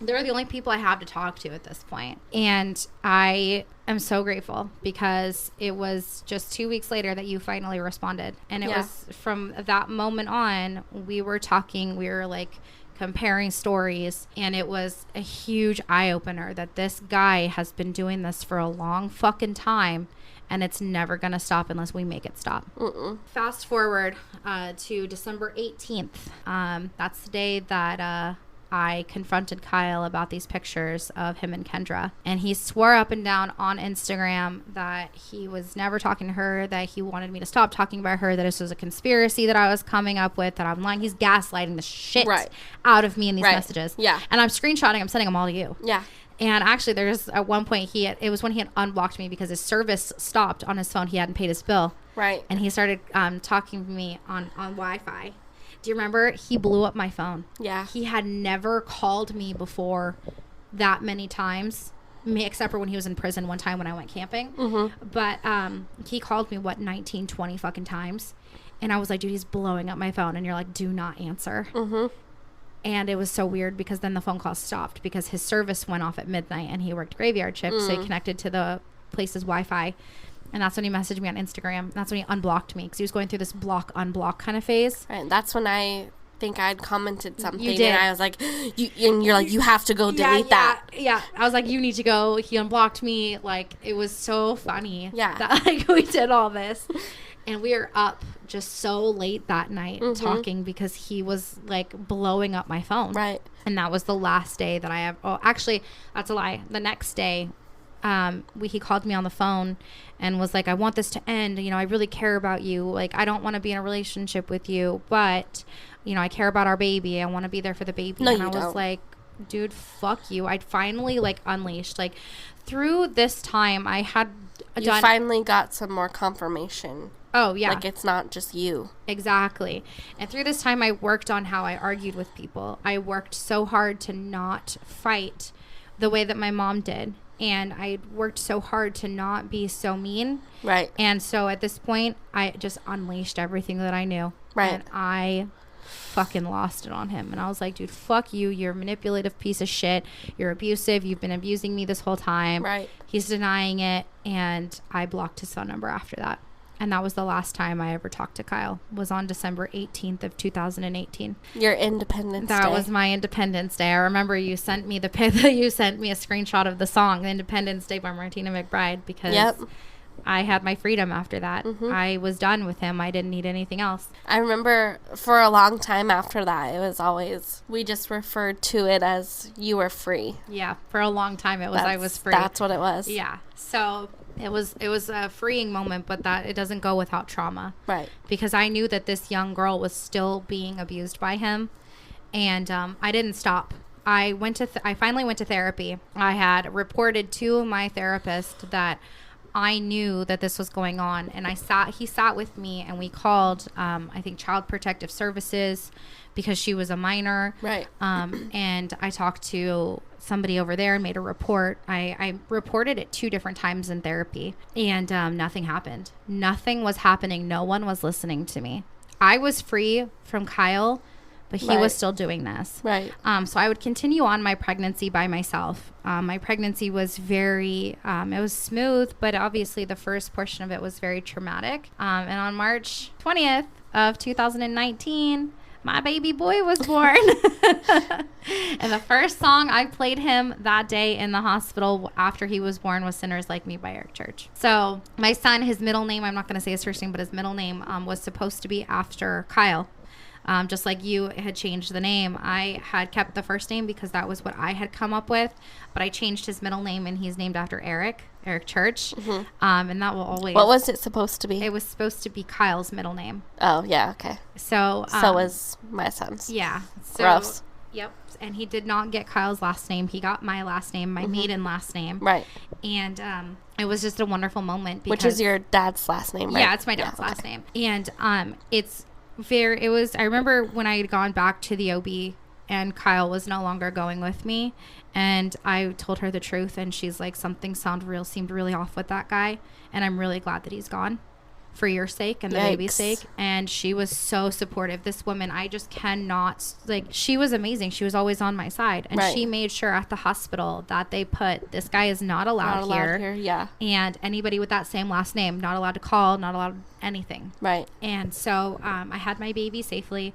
they're the only people I have to talk to at this point. And I am so grateful, because it was just 2 weeks later that you finally responded. And it was from that moment on, we were talking, we were comparing stories, and it was a huge eye-opener that this guy has been doing this for a long fucking time, and it's never gonna stop unless we make it stop. Fast forward to December 18th. That's the day that I confronted Kyle about these pictures of him and Kendra, and he swore up and down on Instagram that he was never talking to her, that he wanted me to stop talking about her, that this was a conspiracy that I was coming up with, that I'm lying. He's gaslighting the shit out of me in these messages.
Yeah.
And I'm screenshotting, I'm sending them all to you.
Yeah.
And actually, there's at one point it was when he had unblocked me because his service stopped on his phone. He hadn't paid his bill.
Right.
And he started talking to me on Wi-Fi. Do you remember? He blew up my phone.
Yeah.
He had never called me before that many times, except for when he was in prison one time when I went camping. Mm-hmm. But he called me, 19, 20 fucking times. And I was like, dude, he's blowing up my phone. And you're like, do not answer.
Mm-hmm.
And it was so weird because then the phone call stopped because his service went off at midnight and he worked graveyard shift. So he connected to the place's Wi-Fi. And that's when he messaged me on Instagram. And that's when he unblocked me because he was going through this block kind of phase.
Right. That's when I think I'd commented something.
You did.
And I was like, you're like, you have to go delete that.
Yeah. I was like, you need to go. He unblocked me. Like, it was so funny.
Yeah.
That, like, we did all this. And we were up just so late that night talking because he was like blowing up my phone.
Right.
And that was the last day that I have. Oh, actually, that's a lie. The next day, he called me on the phone and was like, I want this to end. You know, I really care about you. Like, I don't want to be in a relationship with you, but, you know, I care about our baby. I want to be there for the baby.
No,
and
you
I was
don't.
like, dude, fuck you. I'd finally like unleashed. Like, through this time, I had
You finally got some more confirmation.
Oh, yeah.
Like, it's not just you.
Exactly. And through this time, I worked on how I argued with people. I worked so hard to not fight the way that my mom did. And I worked so hard to not be so mean.
Right.
And so at this point, I just unleashed everything that I knew.
Right.
And I fucking lost it on him. And I was like, dude, fuck you. You're a manipulative piece of shit. You're abusive. You've been abusing me this whole time.
Right.
He's denying it. And I blocked his phone number after that. And that was the last time I ever talked to Kyle. Was on December 18th of 2018.
Your Independence Day.
That was my Independence Day. I remember you sent me you sent me a screenshot of the song Independence Day by Martina McBride because I had my freedom after that. I was done with him. I didn't need anything else.
I remember for a long time after that, it was always, we just referred to it as you were free.
Yeah, for a long time it was I was free.
That's what it was.
Yeah. So it was a freeing moment, but that it doesn't go without trauma.
Right.
Because I knew that this young girl was still being abused by him, and I didn't stop. I finally went to therapy. I had reported to my therapist that I knew that this was going on, and he sat with me, and we called I think Child Protective Services because she was a minor.
Right.
And I talked to somebody over there and made a report. I reported it 2 different times in therapy, and nothing happened. Nothing was happening. No one was listening to me. I was free from Kyle, but he was still doing this.
Right.
So I would continue on my pregnancy by myself. My pregnancy was very, it was smooth, but obviously the first portion of it was very traumatic. And on March 20th of 2019, my baby boy was born. And the first song I played him that day in the hospital after he was born was Sinners Like Me by Eric Church. So my son, his middle name, I'm not going to say his first name, but his middle name was supposed to be after Kyle. Just like you had changed the name. I had kept the first name because that was what I had come up with, but I changed his middle name and he's named after Eric Church. And that will always...
What was it supposed to be?
It was supposed to be Kyle's middle name.
Oh, yeah, okay.
So
was my son's.
Yeah. So,
gross.
Yep. And he did not get Kyle's last name. He got my last name, my maiden last name.
Right.
And it was just a wonderful moment.
Which is your dad's last name, right?
Yeah, it's my dad's last name. And I remember when I had gone back to the OB and Kyle was no longer going with me, and I told her the truth, and she's like, something seemed really off with that guy, and I'm really glad that he's gone for your sake and the baby's sake. And she was so supportive. This woman, I just cannot, like, she was amazing. She was always on my side, and she made sure at the hospital that they put, this guy is not allowed here.
Yeah.
And anybody with that same last name, not allowed to call, not allowed anything.
Right.
And so I had my baby safely.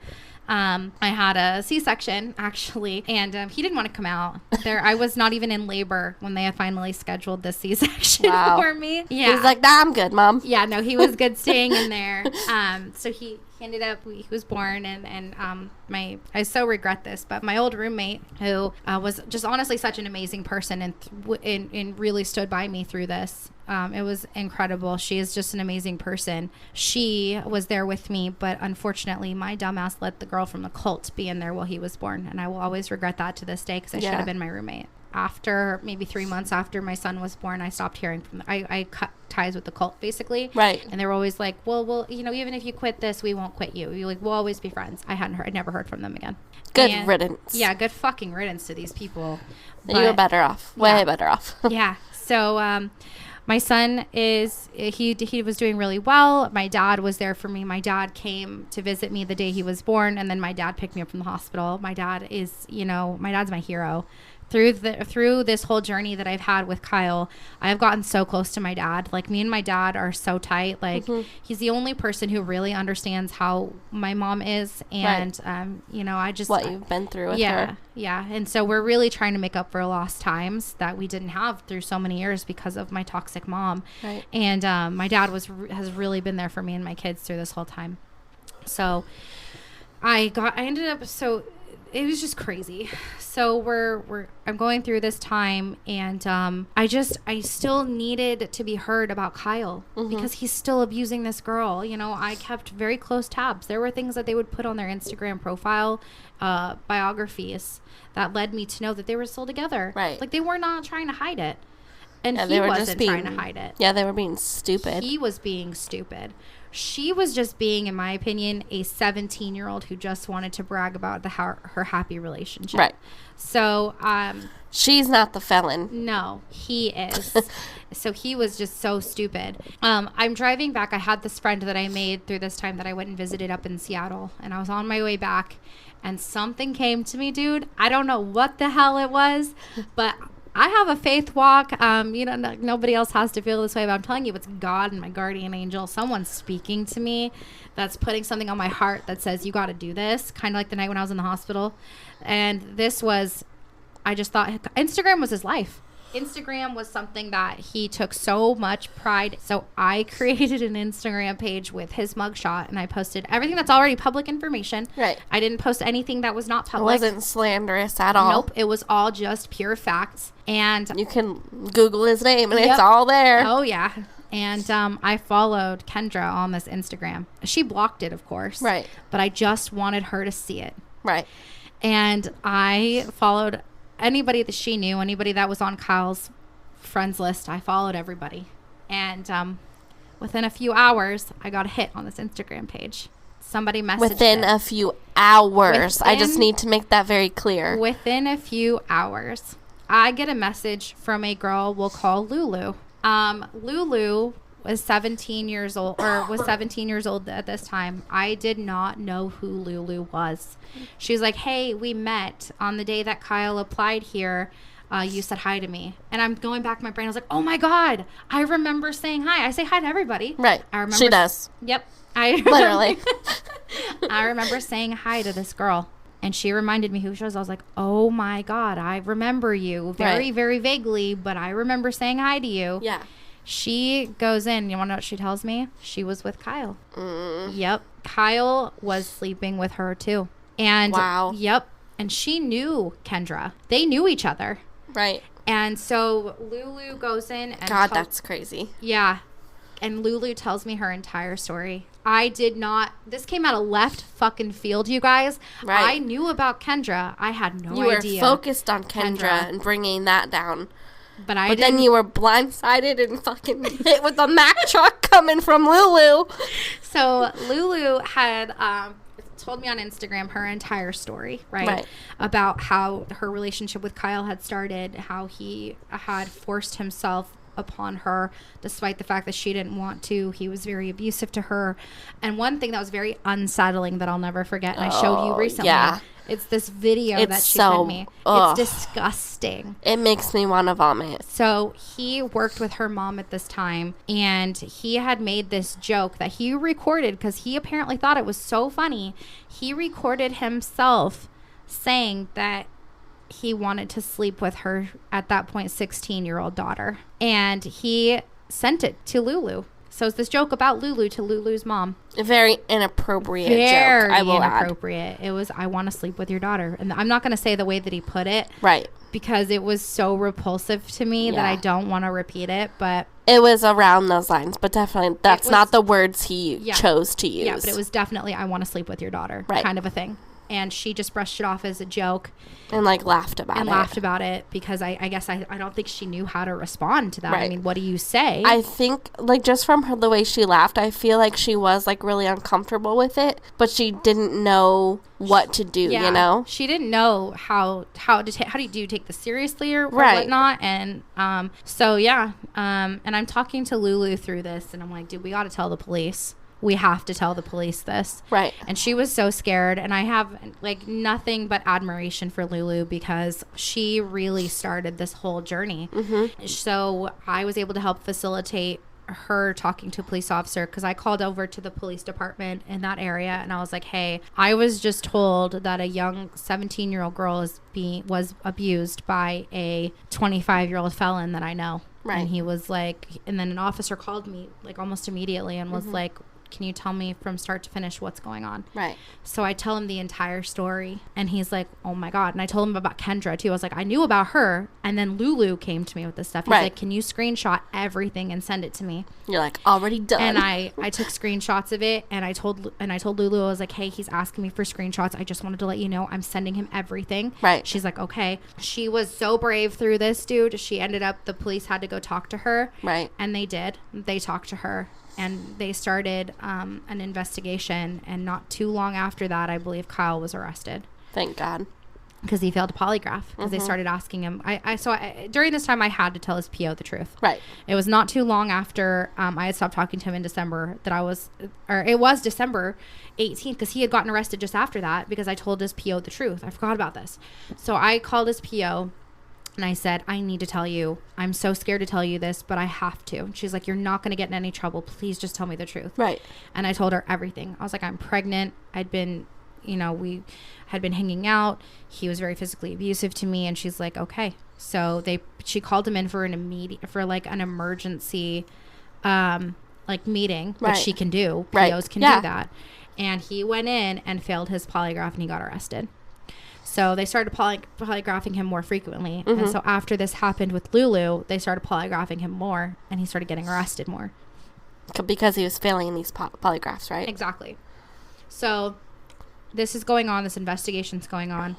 I had a C-section, actually, and he didn't want to come out. I was not even in labor when they had finally scheduled the C-section for me. Yeah.
He was like, nah, I'm good, Mom.
Yeah, no, he was good staying in there. So he ended up, he was born, and I so regret this, but my old roommate, who was just honestly such an amazing person and really stood by me through this. It was incredible. She is just an amazing person. She was there with me, but unfortunately, my dumbass let the girl from the cult be in there while he was born, and I will always regret that to this day because I should have been my roommate. After maybe 3 months after my son was born, I stopped hearing from them. I cut ties with the cult, basically.
Right.
And they were always like, well, even if you quit this, we won't quit you. We'll always be friends. I never heard from them again.
Good riddance.
Yeah, good fucking riddance to these people.
You were better off. Way better off.
Yeah. So my son he was doing really well. My dad was there for me. My dad came to visit me the day he was born, and then my dad picked me up from the hospital. My dad is, my dad's my hero. Through this whole journey that I've had with Kyle, I have gotten so close to my dad. Like, me and my dad are so tight. Like, he's the only person who really understands how my mom is. And, I just...
what you've been through with her.
Yeah. And so we're really trying to make up for lost times that we didn't have through so many years because of my toxic mom.
Right.
And my dad has really been there for me and my kids through this whole time. So it was just crazy. So I'm going through this time, and I still needed to be heard about Kyle because he's still abusing this girl. I kept very close tabs. There were things that they would put on their Instagram profile, biographies, that led me to know that they were still together.
Right.
Like, they were not trying to hide it. And
yeah,
he wasn't trying to hide it.
Yeah, they were being stupid.
He was being stupid. She was just being, in my opinion, a 17-year-old who just wanted to brag about her happy relationship.
Right.
So,
she's not the felon.
No, he is. So he was just so stupid. I'm driving back. I had this friend that I made through this time that I went and visited up in Seattle, and I was on my way back, and something came to me, dude. I don't know what the hell it was, but I have a faith walk. Nobody else has to feel this way, but I'm telling you, it's God and my guardian angel. Someone's speaking to me that's putting something on my heart that says, you got to do this. Kind of like the night when I was in the hospital. And I just thought Instagram was his life. Instagram was something that he took so much pride. So I created an Instagram page with his mugshot, and I posted everything that's already public information.
Right.
I didn't post anything that was not public.
It wasn't slanderous at all.
Nope. It was all just pure facts. And
you can Google his name and it's all there.
Oh, yeah. And I followed Kendra on this Instagram. She blocked it, of course.
Right.
But I just wanted her to see it.
Right.
And I followed anybody that she knew, anybody that was on Kyle's friends list. I followed everybody. And within a few hours, I got a hit on this Instagram page. Somebody messaged
Within a few hours. I just need to make that very clear.
Within a few hours, I get a message from a girl we'll call Lulu. Lulu was 17 years old at this time. I did not know who Lulu was. She was like, hey, we met on the day that Kyle applied here. You said hi to me. And I'm going back in my brain. I was like, oh my God, I remember saying hi. I say hi to everybody.
Right.
I remember.
She does.
Yep.
Literally.
I remember saying hi to this girl. And she reminded me who she was. I was like, oh my God, I remember you very, very vaguely, but I remember saying hi to you.
Yeah.
She goes in. You want to know what she tells me? She was with Kyle. Yep. Kyle was sleeping with her too. And
wow.
Yep. And she knew Kendra. They knew each other.
Right.
And so Lulu goes in and
God, that's crazy.
Yeah. And Lulu tells me her entire story. This came out of left fucking field, you guys.
Right.
I knew about Kendra. I had no idea.
You were focused on Kendra and bringing that down.
But
then you were blindsided and fucking hit with a Mack truck coming from Lulu.
So Lulu had told me on Instagram her entire story, right? About how her relationship with Kyle had started, how he had forced himself upon her despite the fact that she didn't want to. He was very abusive to her. And one thing that was very unsettling that I'll never forget, and I showed you recently, it's this video that she sent me. It's disgusting.
It makes me want to vomit.
So he worked with her mom at this time, and he had made this joke that he recorded because he apparently thought it was so funny. He recorded himself saying that he wanted to sleep with her, at that point, 16-year-old daughter. And he sent it to Lulu. So it's this joke about Lulu to Lulu's mom.
A very inappropriate joke, I will add.
It was, I want to sleep with your daughter. And I'm not going to say the way that he put it.
Right.
Because it was so repulsive to me that I don't want to repeat it. But
it was around those lines. But definitely, that's not the words he chose to use.
Yeah, but it was definitely, I want to sleep with your daughter kind of a thing. and she just brushed it off as a joke
and like laughed about
it because I guess I don't think she knew how to respond to that.
Right.
I mean, what do you say?
I think like just from her, the way she laughed, I feel like she was like really uncomfortable with it, but she didn't know what to do. You know,
she didn't know how do you take this seriously or whatnot. And so and I'm talking to Lulu through this, and I'm like, dude, we got to tell the police. We have to tell the police this.
Right.
And she was so scared. And I have like nothing but admiration for Lulu because she really started this whole journey. Mm-hmm. So I was able to help facilitate her talking to a police officer because I called over to the police department in that area and I was like, hey, I was just told that a young 17-year-old girl was abused by a 25-year-old felon that I know. Right. And he was like, and then an officer called me like almost immediately and was like, can you tell me from start to finish what's going on? Right. So I tell him the entire story and he's like, oh my God. And I told him about Kendra too. I was like, I knew about her. And then Lulu came to me with this stuff. He's like, can you screenshot everything and send it to me?
You're like, already done.
And I took screenshots of it and I told Lulu, I was like, hey, he's asking me for screenshots. I just wanted to let you know I'm sending him everything. Right. She's like, okay. She was so brave through this, dude. She ended up, the police had to go talk to her. Right. And they did. They talked to her. And they started an investigation. And not too long after that, I believe Kyle was arrested.
Thank God.
Because he failed a polygraph. Because they started asking him. During this time, I had to tell his PO the truth. Right. It was not too long after I had stopped talking to him in December it was December 18th. Because he had gotten arrested just after that. Because I told his PO the truth. I forgot about this. So I called his PO. And I said, I need to tell you. I'm so scared to tell you this, but I have to. And she's like, you're not going to get in any trouble. Please just tell me the truth. Right. And I told her everything. I was like, I'm pregnant. We had been hanging out. He was very physically abusive to me. And she's like, okay. So she called him in for an emergency, meeting, which she can do. POs can do that. And he went in and failed his polygraph and he got arrested. So they started polygraphing him more frequently. Mm-hmm. And so after this happened with Lulu, they started polygraphing him more and he started getting arrested more.
Because he was failing these polygraphs, right?
Exactly. So this is going on. This investigation's going on.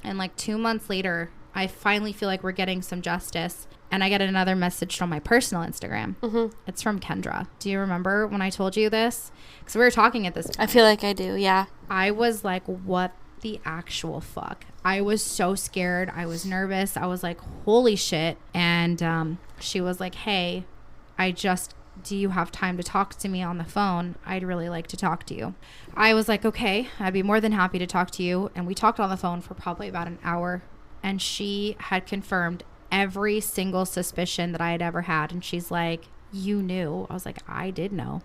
And like 2 months later, I finally feel like we're getting some justice. And I get another message from my personal Instagram. Mm-hmm. It's from Kendra. Do you remember when I told you this? Because we were talking at this point.
I feel like I do, yeah.
I was like, what the actual fuck? I was so scared. I was nervous. I was like, holy shit. And she was like, hey, do you have time to talk to me on the phone? I'd really like to talk to you. I was like, okay, I'd be more than happy to talk to you. And we talked on the phone for probably about an hour. And she had confirmed every single suspicion that I had ever had. And she's like, you knew. I was like, I did know.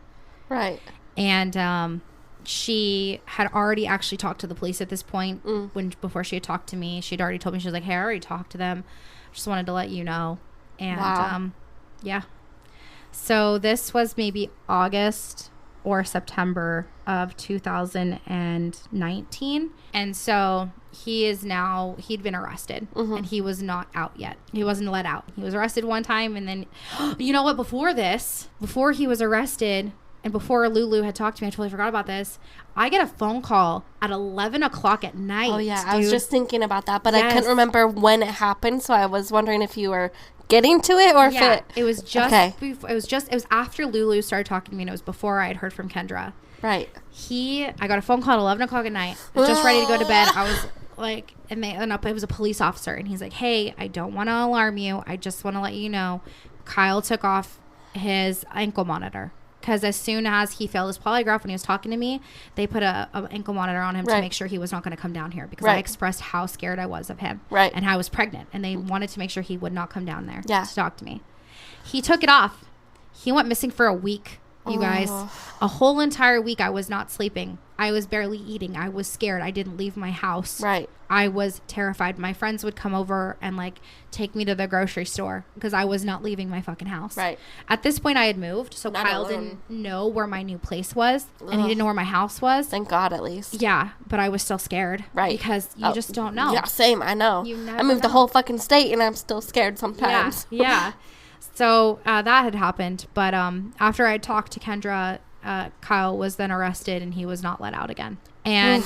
Right. And she had already actually talked to the police at this point. Before she had talked to me, she'd already told me, she was like, hey, I already talked to them. Just wanted to let you know. And yeah. So this was maybe August or September of 2019. And so he'd been arrested. Mm-hmm. And he was not out yet. He wasn't let out. He was arrested one time. And then, you know what? Before he was arrested, and before Lulu had talked to me, I totally forgot about this. I get a phone call at 11 o'clock at night. Oh, yeah. Dude. I
was just thinking about that, but yes. I couldn't remember when it happened. So I was wondering if you were getting to it or if
it was just, it was after Lulu started talking to me, and it was before I had heard from Kendra. Right. I got a phone call at 11 o'clock at night. I was just ready to go to bed. I was like, it was a police officer, and he's like, hey, I don't want to alarm you. I just want to let you know, Kyle took off his ankle monitor. Because as soon as he failed his polygraph when he was talking to me, they put a ankle monitor on him to make sure he was not going to come down here. Because I expressed how scared I was of him. Right. And how I was pregnant. And they wanted to make sure he would not come down there to talk to me. He took it off. He went missing for a week, you guys. A whole entire week I was not sleeping. I was barely eating. I was scared. I didn't leave my house. Right. I was terrified. My friends would come over and take me to the grocery store because I was not leaving my fucking house. Right. At this point I had moved, so not Kyle didn't know where my new place was. Ugh. And he didn't know where my house was.
Thank God, at least.
Yeah, but I was still scared. Right. Because you just don't know.
Yeah, same. I know. I moved the whole fucking state and I'm still scared sometimes.
Yeah. So that had happened. But after I talked to Kendra, Kyle was then arrested and he was not let out again. And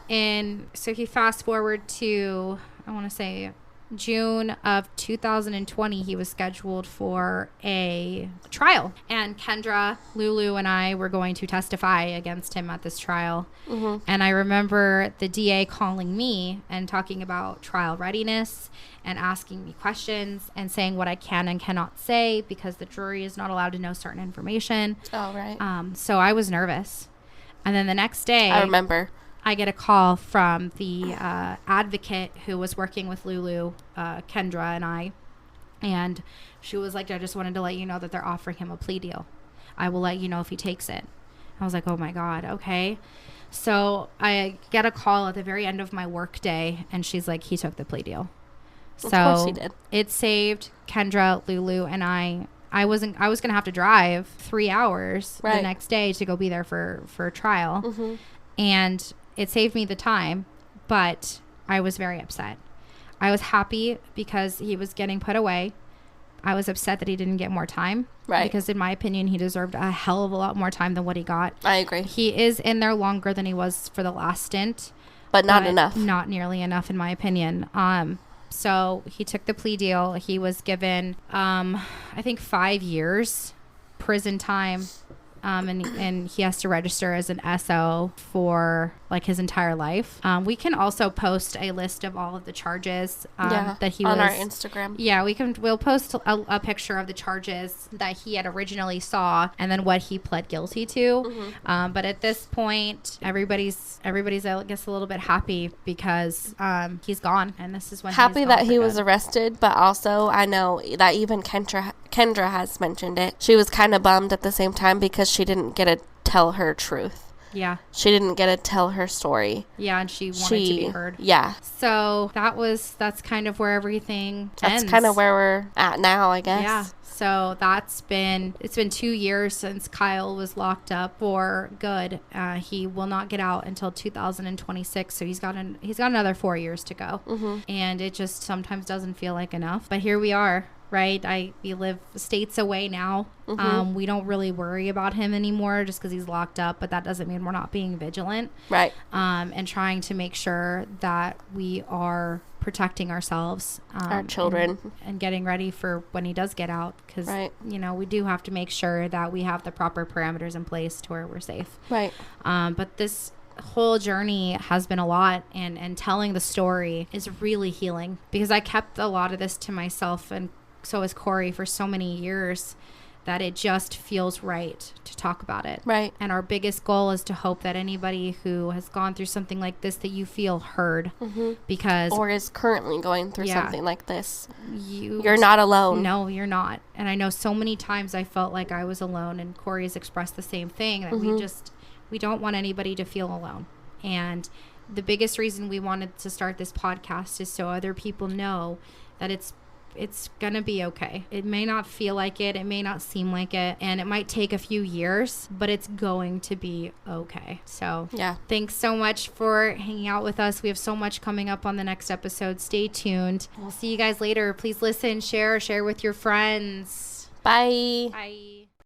So he fast forward to, I want to say June of 2020, he was scheduled for a trial, and Kendra, Lulu, and I were going to testify against him at this trial. Mm-hmm. And I remember the DA calling me and talking about trial readiness and asking me questions and saying what I can and cannot say because the jury is not allowed to know certain information.
Oh, right.
So I was nervous. And then the next day,
I remember,
I get a call from the advocate who was working with Lulu, Kendra, and I. And she was like, I just wanted to let you know that they're offering him a plea deal. I will let you know if he takes it. I was like, oh, my God. Okay. So I get a call at the very end of my work day, and she's like, he took the plea deal.
Of course he did.
It saved Kendra, Lulu, and I. I was going to have to drive 3 hours the next day to go be there for a trial. Mm-hmm. And it saved me the time, but I was very upset. I was happy because he was getting put away. I was upset that he didn't get more time. Right. Because in my opinion, he deserved a hell of a lot more time than what he got.
I agree.
He is in there longer than he was for the last stint.
But not enough.
Not nearly enough, in my opinion. So he took the plea deal. He was given, I think 5 years prison time. And he has to register as an SO for like his entire life. We can also post a list of all of the charges that he
on
was
our Instagram.
Yeah, we'll post a picture of the charges that he had originally saw and then what he pled guilty to. Mm-hmm. But at this point, everybody's I guess a little bit happy because he's gone, and this is when
happy that he was arrested. But also, I know that even Kendra has mentioned it. She was kind of bummed at the same time because she didn't get to tell her truth.
Yeah.
She didn't get to tell her story.
Yeah, and she wanted to be heard.
Yeah.
So that's kind of where everything
ends.
That's
kind of where we're at now, I guess.
Yeah. So it's been 2 years since Kyle was locked up for good. He will not get out until 2026. So he's got another 4 years to go. Mm-hmm. And it just sometimes doesn't feel like enough. But here we are. Right? We live states away now. Mm-hmm. We don't really worry about him anymore just because he's locked up, but that doesn't mean we're not being vigilant.
Right.
And trying to make sure that we are protecting ourselves.
Our children.
And getting ready for when he does get out because, we do have to make sure that we have the proper parameters in place to where we're safe.
Right.
But this whole journey has been a lot, and telling the story is really healing because I kept a lot of this to myself, and so has Corey, for so many years, that it just feels right to talk about it.
Right.
And our biggest goal is to hope that anybody who has gone through something like this, that you feel heard. Mm-hmm. Because
or is currently going through something like this. You're not alone.
No, you're not. And I know so many times I felt like I was alone, and Corey has expressed the same thing, that we don't want anybody to feel alone. And the biggest reason we wanted to start this podcast is so other people know that it's gonna be okay. It may not feel like it may not seem like it, and it might take a few years, but it's going to be okay. So
yeah,
thanks so much for hanging out with us. We have so much coming up on the next episode. Stay tuned. We'll see you guys later. Please listen, share with your friends.
Bye.
Bye.